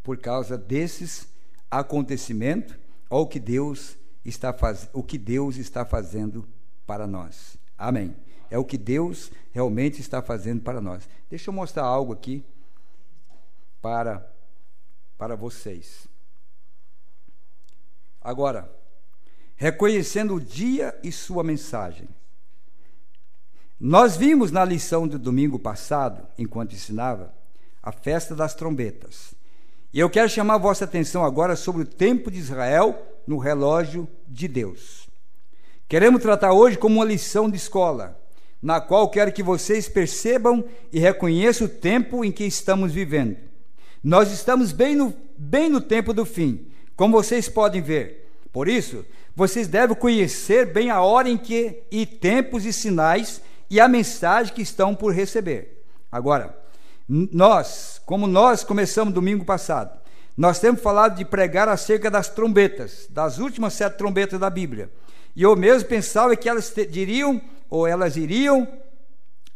por causa desses acontecimentos, o que Deus está fazendo para nós. Amém? É o que Deus realmente está fazendo para nós. Deixa eu mostrar algo aqui para vocês. Agora, reconhecendo o dia e sua mensagem. Nós vimos na lição do domingo passado, enquanto ensinava, a festa das trombetas. E eu quero chamar a vossa atenção agora sobre o tempo de Israel no relógio de Deus. Queremos tratar hoje como uma lição de escola, na qual quero que vocês percebam e reconheçam o tempo em que estamos vivendo. Nós estamos bem no tempo do fim, como vocês podem ver. Por isso, vocês devem conhecer bem a hora em que, e tempos e sinais, e a mensagem que estão por receber. Agora, como nós começamos domingo passado, nós temos falado de pregar acerca das trombetas, das últimas 7 trombetas da Bíblia. E eu mesmo pensava que elas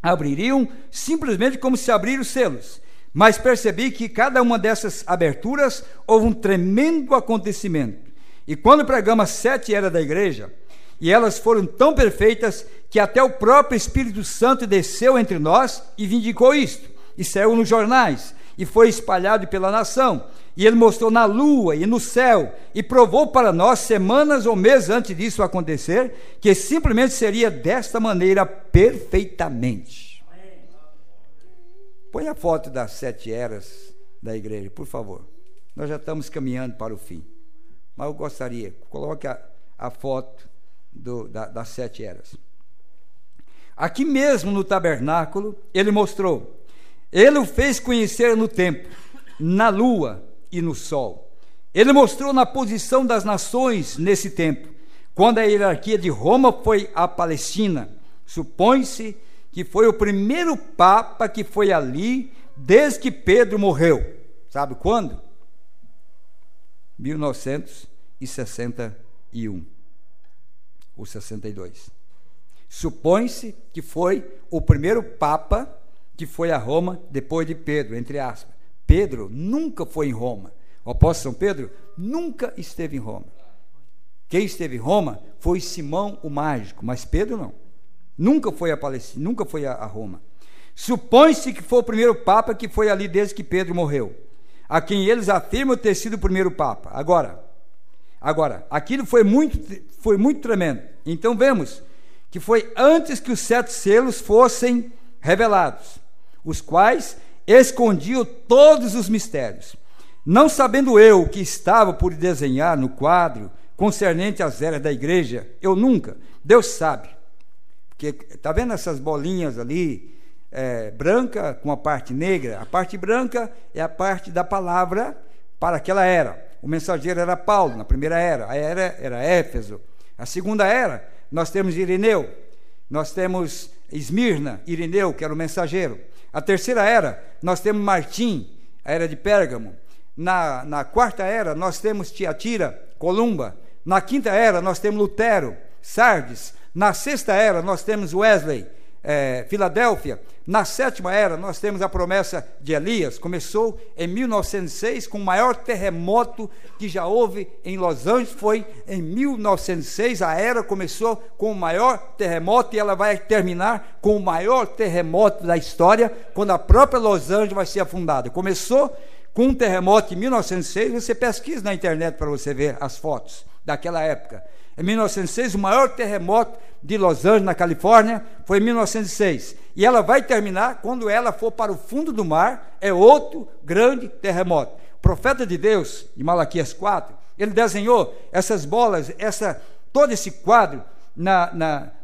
abririam simplesmente como se abriram os selos. Mas percebi que cada uma dessas aberturas houve um tremendo acontecimento. E quando pregamos as 7 eras da igreja, e elas foram tão perfeitas que até o próprio Espírito Santo desceu entre nós e vindicou isto, e saiu nos jornais, e foi espalhado pela nação, e ele mostrou na lua e no céu, e provou para nós, semanas ou meses antes disso acontecer, que simplesmente seria desta maneira perfeitamente. Põe a foto das 7 eras da igreja, por favor. Nós já estamos caminhando para o fim, mas eu gostaria, coloque a foto das 7 eras. Aqui mesmo no tabernáculo, ele mostrou, ele o fez conhecer no tempo, na lua e no sol. Ele mostrou na posição das nações nesse tempo, quando a hierarquia de Roma foi à Palestina. Supõe-se que foi o primeiro papa que foi ali desde que Pedro morreu. Sabe quando? 1961 ou 62. Supõe-se que foi o primeiro papa que foi a Roma depois de Pedro, entre aspas. Pedro nunca foi em Roma. O apóstolo São Pedro nunca esteve em Roma. Quem esteve em Roma foi Simão o Mágico, mas Pedro não. Nunca foi a Palestina, nunca foi a Roma. Supõe-se que foi o primeiro papa que foi ali desde que Pedro morreu, a quem eles afirmam ter sido o primeiro papa. Agora, aquilo foi muito tremendo. Então vemos que foi antes que os 7 selos fossem revelados, os quais escondiam todos os mistérios. Não sabendo eu o que estava por desenhar no quadro concernente às eras da igreja, eu nunca, Deus sabe, porque está vendo essas bolinhas ali, branca com a parte negra? A parte branca é a parte da palavra para aquela era. O mensageiro era Paulo, na primeira era. A era era Éfeso. A segunda era, nós temos Irineu, nós temos Esmirna, Irineu, que era o mensageiro. A terceira era, nós temos Martim, a era de Pérgamo. Na quarta era, nós temos Tiatira, Columba. Na quinta era, nós temos Lutero, Sardes. Na sexta era, nós temos Wesley, Filadélfia. Na sétima era, nós temos a promessa de Elias. Começou em 1906, com o maior terremoto que já houve em Los Angeles. Foi em 1906, a era começou com o maior terremoto, e ela vai terminar com o maior terremoto da história, quando a própria Los Angeles vai ser afundada. Começou com um terremoto em 1906, você pesquisa na internet para você ver as fotos daquela época. Em 1906, o maior terremoto de Los Angeles, na Califórnia, foi em 1906. E ela vai terminar quando ela for para o fundo do mar, é outro grande terremoto. O profeta de Deus, de Malaquias 4, ele desenhou essas bolas, todo esse quadro,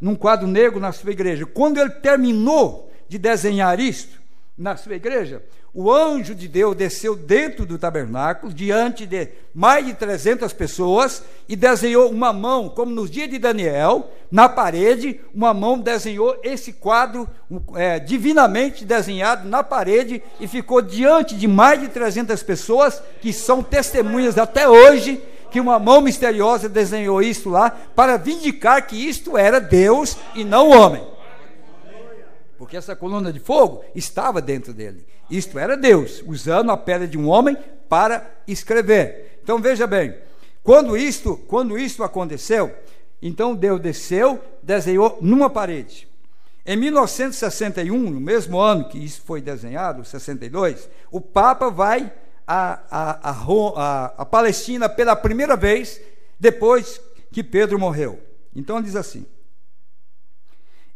num quadro negro na sua igreja. Quando ele terminou de desenhar isto na sua igreja, o anjo de Deus desceu dentro do tabernáculo, diante de mais de 300 pessoas, e desenhou uma mão, como nos dias de Daniel, na parede. Uma mão desenhou esse quadro, divinamente desenhado na parede, e ficou diante de mais de 300 pessoas, que são testemunhas até hoje, que uma mão misteriosa desenhou isso lá, para vindicar que isto era Deus e não o homem. Porque essa coluna de fogo estava dentro dele. Isto era Deus, usando a pele de um homem para escrever. Então veja bem, quando isto aconteceu, então Deus desceu, desenhou numa parede. Em 1961, no mesmo ano que isso foi desenhado, 62, o Papa vai a Palestina pela primeira vez, depois que Pedro morreu. Então diz assim: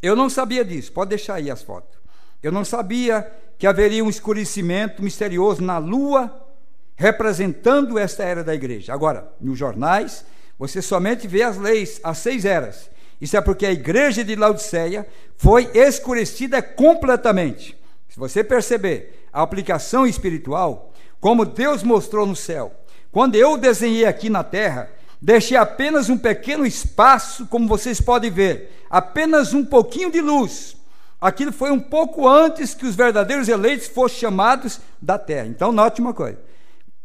Eu não sabia disso, pode deixar aí as fotos. Eu não sabia que haveria um escurecimento misterioso na lua, representando esta era da igreja. Agora, nos jornais, você somente vê as leis, as 6 eras. Isso é porque a igreja de Laodiceia foi escurecida completamente. Se você perceber a aplicação espiritual, como Deus mostrou no céu, quando eu desenhei aqui na terra, deixei apenas um pequeno espaço, como vocês podem ver, apenas um pouquinho de luz. Aquilo foi um pouco antes que os verdadeiros eleitos fossem chamados da terra. Então, note uma coisa.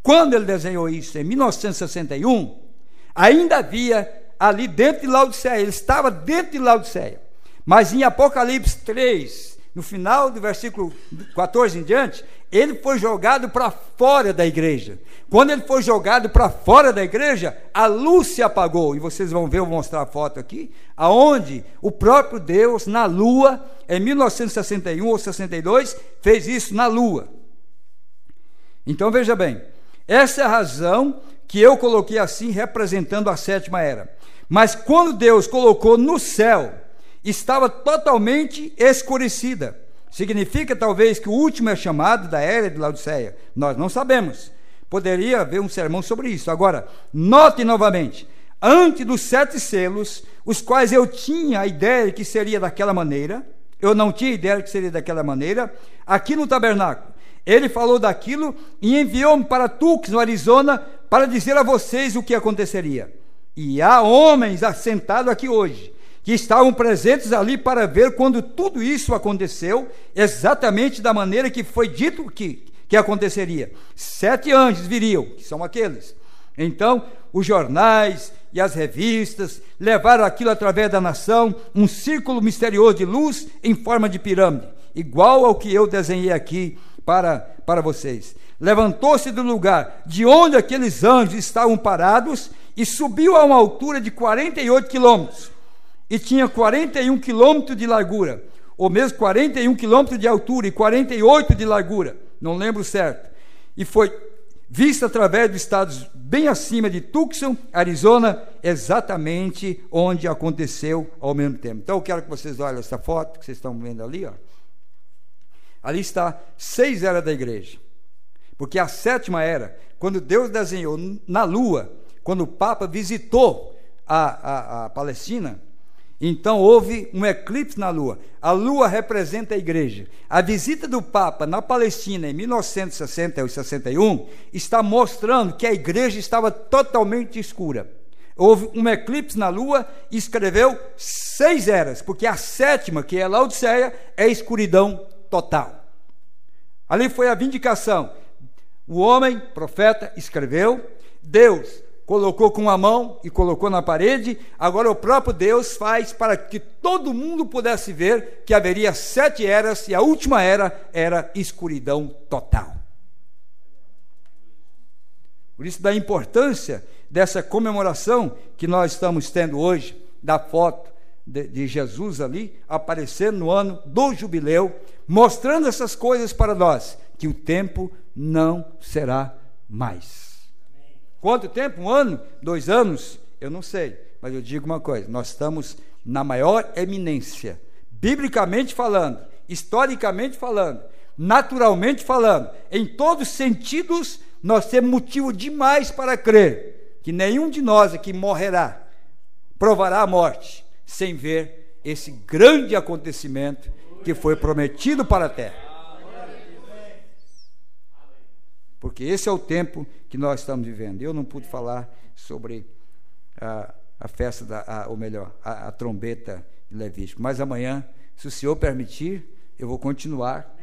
Quando ele desenhou isso em 1961, ainda havia ali dentro de Laodiceia, ele estava dentro de Laodiceia. Mas em Apocalipse 3, no final do versículo 14 em diante, ele foi jogado para fora da igreja. Quando ele foi jogado para fora da igreja, a luz se apagou. E vocês vão ver, eu vou mostrar a foto aqui, aonde o próprio Deus, na lua, em 1961 ou 62, fez isso na lua. Então veja bem, essa é a razão que eu coloquei assim, representando a 7ª era. Mas quando Deus colocou no céu, estava totalmente escurecida. Significa talvez que o último é chamado da era de Laodiceia. Nós não sabemos. Poderia haver um sermão sobre isso. Agora, note novamente, antes dos 7 selos, os quais eu tinha a ideia que seria daquela maneira, eu não tinha ideia que seria daquela maneira, aqui no tabernáculo, ele falou daquilo e enviou-me para Tucson, no Arizona, para dizer a vocês o que aconteceria. E há homens assentados aqui hoje, que estavam presentes ali para ver quando tudo isso aconteceu, exatamente da maneira que foi dito que aconteceria. 7 anjos viriam, que são aqueles. Então, os jornais e as revistas levaram aquilo através da nação, um círculo misterioso de luz em forma de pirâmide, igual ao que eu desenhei aqui para vocês. Levantou-se do lugar de onde aqueles anjos estavam parados e subiu a uma altura de 48 quilômetros. E tinha 41 quilômetros de largura, ou mesmo 41 quilômetros de altura e 48 de largura, não lembro certo. E foi vista através dos estados bem acima de Tucson, Arizona, exatamente onde aconteceu ao mesmo tempo. Então eu quero que vocês olhem essa foto que vocês estão vendo ali, ó. Ali está 6 eras da igreja, porque a 7ª era, quando Deus desenhou na lua, quando o Papa visitou a Palestina, então houve um eclipse na lua. A lua representa a igreja. A visita do Papa na Palestina em 1960 ou 61 está mostrando que a igreja estava totalmente escura. Houve um eclipse na lua e escreveu 6 eras, porque a 7ª, que é Laodiceia, é escuridão total. Ali foi a vindicação. O homem, profeta, escreveu, Deus colocou com a mão e colocou na parede. Agora o próprio Deus faz para que todo mundo pudesse ver que haveria 7 eras e a última era escuridão total. Por isso da importância dessa comemoração que nós estamos tendo hoje, da foto de Jesus ali, aparecendo no ano do jubileu, mostrando essas coisas para nós, que o tempo não será mais. Quanto tempo? 1 ano? 2 anos? Eu não sei, mas eu digo uma coisa, nós estamos na maior eminência, biblicamente falando, historicamente falando, naturalmente falando, em todos os sentidos, nós temos motivo demais para crer que nenhum de nós aqui morrerá, provará a morte, sem ver esse grande acontecimento que foi prometido para a terra. Porque esse é o tempo que nós estamos vivendo. Eu não pude falar sobre a festa, a trombeta de Levítico, mas amanhã, se o Senhor permitir, eu vou continuar.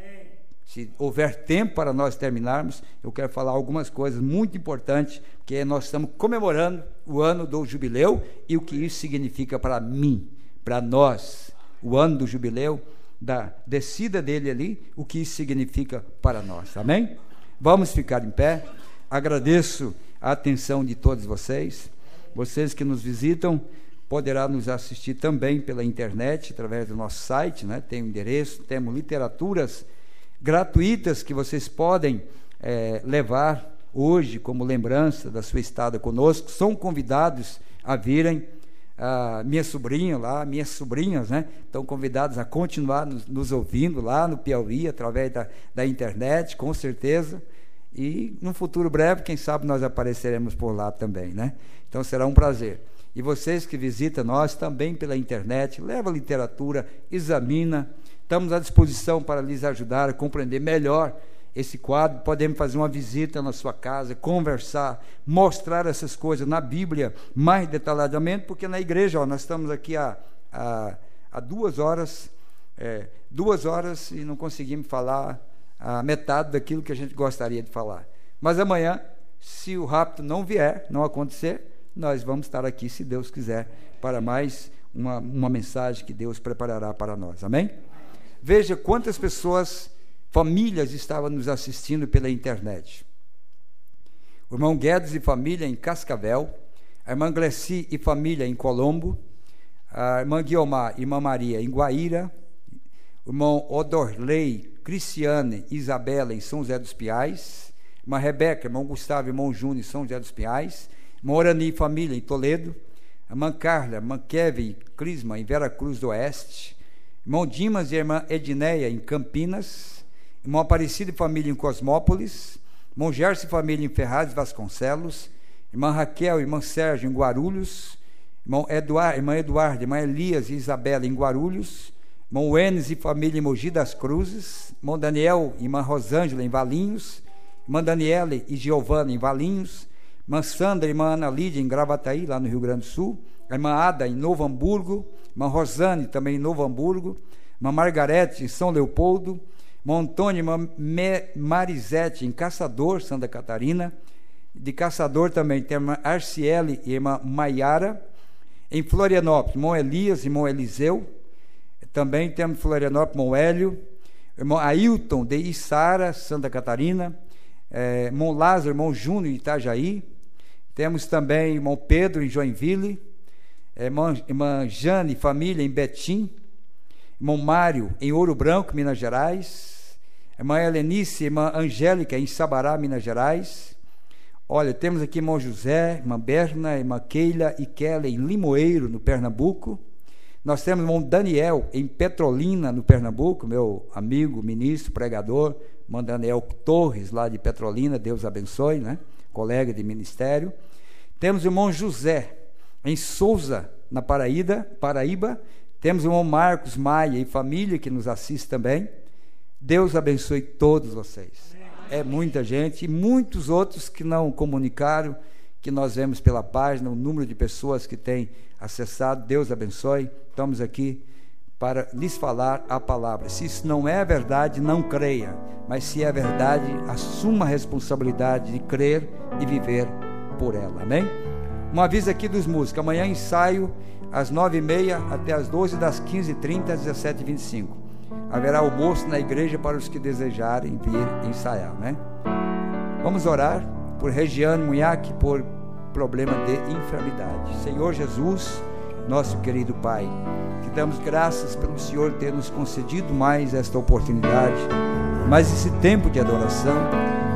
Se houver tempo para nós terminarmos, eu quero falar algumas coisas muito importantes, porque nós estamos comemorando o ano do jubileu e o que isso significa para mim, para nós, o ano do jubileu, da descida dele ali, o que isso significa para nós, amém? Vamos ficar em pé. Agradeço a atenção de todos vocês. Vocês que nos visitam poderão nos assistir também pela internet, através do nosso site, né? Tem um endereço, temos literaturas gratuitas que vocês podem levar hoje como lembrança da sua estada conosco. São convidados a virem. minha sobrinha lá, minhas sobrinhas, né, estão convidadas a continuar nos ouvindo lá no Piauí, através da internet, com certeza. E num futuro breve, quem sabe nós apareceremos por lá também, né? Então será um prazer. E vocês que visitam nós também pela internet, leva literatura, examina. Estamos à disposição para lhes ajudar a compreender melhor esse quadro. Podemos fazer uma visita na sua casa, conversar, mostrar essas coisas na Bíblia mais detalhadamente, porque na igreja, nós estamos aqui há 2 horas, 2 horas e não conseguimos falar a metade daquilo que a gente gostaria de falar. Mas amanhã, se o rapto não vier, não acontecer, nós vamos estar aqui, se Deus quiser, para mais uma mensagem que Deus preparará para nós. Amém? Veja quantas pessoas, famílias estavam nos assistindo pela internet. O irmão Guedes e família em Cascavel, a irmã Gleci e família em Colombo, a irmã Guiomar e irmã Maria em Guaíra, o irmão Odorley, Cristiane e Isabela em São José dos Piais, irmã Rebeca, irmão Gustavo e irmão Júnior em São José dos Piais, irmã Orani e família em Toledo, a irmã Carla, irmã Kevin e Crisma em Vera Cruz do Oeste, irmão Dimas e irmã Edneia em Campinas, irmão Aparecido e família em Cosmópolis, irmão Gerson e família em Ferraz de Vasconcelos, irmã Raquel e irmã Sérgio em Guarulhos, irmã Eduardo, irmã Elias e Isabela em Guarulhos, irmão Enes e família em Mogi das Cruzes, irmão Daniel e irmã Rosângela em Valinhos, irmã Daniele e Giovana em Valinhos, irmã Sandra e irmã Ana Lídia em Gravataí, lá no Rio Grande do Sul, a irmã Ada em Novo Hamburgo, irmã Rosane também em Novo Hamburgo, irmã Margarete em São Leopoldo, irmão Antônio e irmã Marisete em Caçador, Santa Catarina. De Caçador também tem a irmã Arciele e a irmã Maiara. Em Florianópolis, irmão Elias e irmão Eliseu. Também temos Florianópolis, irmão Hélio, irmão Ailton de Içara, Santa Catarina, irmão Lázaro, irmão Júnior em Itajaí. Temos também irmão Pedro em Joinville, irmã Jane, família em Betim, irmão Mário em Ouro Branco, Minas Gerais, irmã Helenice e irmã Angélica em Sabará, Minas Gerais. Olha, temos aqui irmão José, irmã Berna, irmã Keila e Kelly em Limoeiro, no Pernambuco. Nós temos o irmão Daniel em Petrolina, no Pernambuco, meu amigo, ministro, pregador, irmão Daniel Torres, lá de Petrolina, Deus abençoe, né? Colega de ministério. Temos o irmão José em Souza, na Paraíba. Temos o irmão Marcos Maia e família que nos assiste também. Deus abençoe todos vocês. É muita gente e muitos outros que não comunicaram, que nós vemos pela página, o número de pessoas que têm acessado. Deus abençoe. Estamos aqui para lhes falar a palavra. Se isso não é verdade, não creia, mas se é verdade, assuma a responsabilidade de crer e viver por ela. Amém? Um aviso aqui dos músicos: amanhã ensaio às 9h30 até às 12, das 15h30 às 17h25. Haverá almoço na igreja para os que desejarem vir ensaiar, né? Vamos orar por Regiane Munhaque, por problema de enfermidade. Senhor Jesus, nosso querido Pai, te damos graças pelo Senhor ter nos concedido mais esta oportunidade, mais esse tempo de adoração,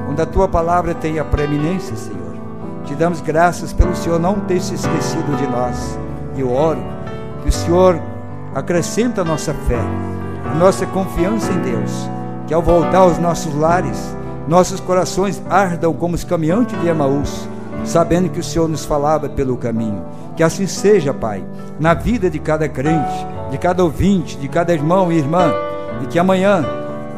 onde a Tua palavra tem a preeminência, Senhor. Te damos graças pelo Senhor não ter se esquecido de nós. E eu oro que o Senhor acrescenta a nossa fé, a nossa confiança em Deus, que ao voltar aos nossos lares, nossos corações ardam como os caminhantes de Emaús, sabendo que o Senhor nos falava pelo caminho. Que assim seja, Pai, na vida de cada crente, de cada ouvinte, de cada irmão e irmã, e que amanhã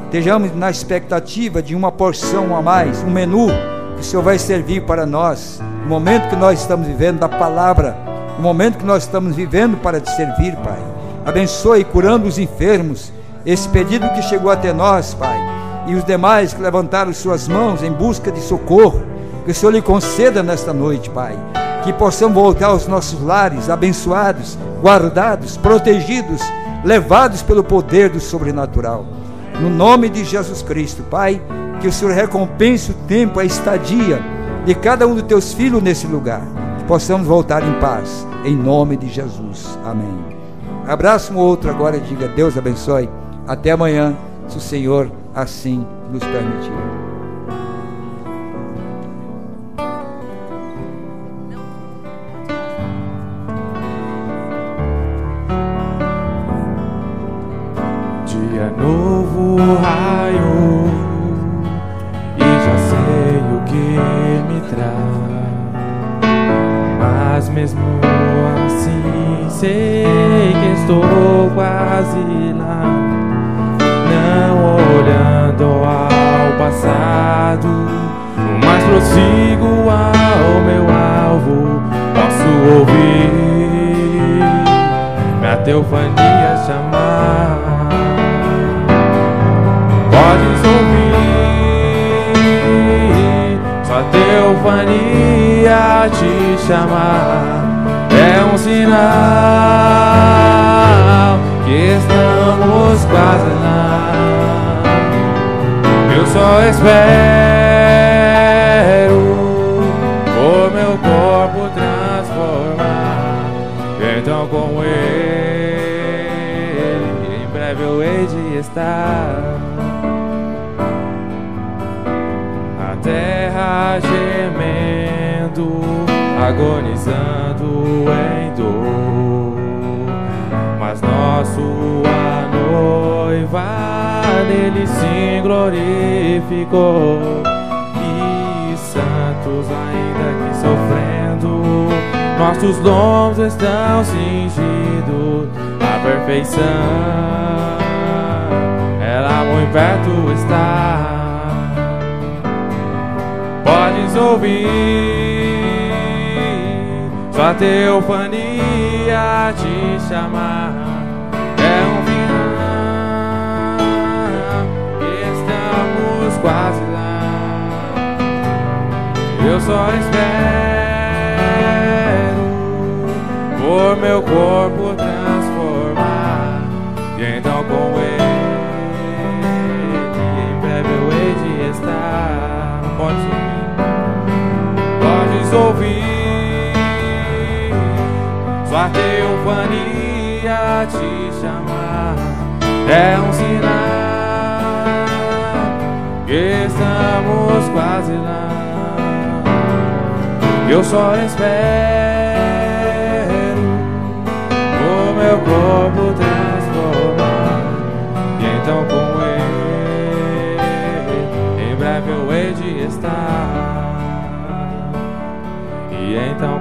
estejamos na expectativa de uma porção a mais, um menu que o Senhor vai servir para nós, no momento que nós estamos vivendo da palavra, no momento que nós estamos vivendo para te servir, Pai. Abençoe curando os enfermos, esse pedido que chegou até nós, Pai, e os demais que levantaram suas mãos em busca de socorro, que o Senhor lhe conceda nesta noite, Pai, que possamos voltar aos nossos lares abençoados, guardados, protegidos, levados pelo poder do sobrenatural. No nome de Jesus Cristo, Pai, que o Senhor recompense o tempo, a estadia de cada um dos teus filhos nesse lugar, que possamos voltar em paz, em nome de Jesus. Amém. Abraça um outro agora e diga: Deus abençoe. Até amanhã, se o Senhor assim nos permitir. dia novo raiou e já sei o que me traz, mas mesmo assim sei que estou quase lá, não olhando ao passado, mas prossigo ao meu alvo. Posso ouvir minha teofania chamar, podes ouvir sua teofania te chamar. É um sinal que estamos quase lá. Eu só espero por meu corpo transformar, então com ele em breve eu hei de estar. A terra gemendo, agonizando em dor, mas nosso noiva nele se glorificou. E santos ainda que sofrendo, nossos lombos estão cingidos. A perfeição, ela muito perto está. Podes ouvir sua teofania te chamar. É um final, estamos quase lá. Eu só espero por meu corpo transformar, e então com ele em breve eu hei de estar. Podes ouvir sua teofania te chamar. É um sinal que estamos quase lá. Eu só espero o meu corpo transformar, e então com ele em breve eu hei de estar. E então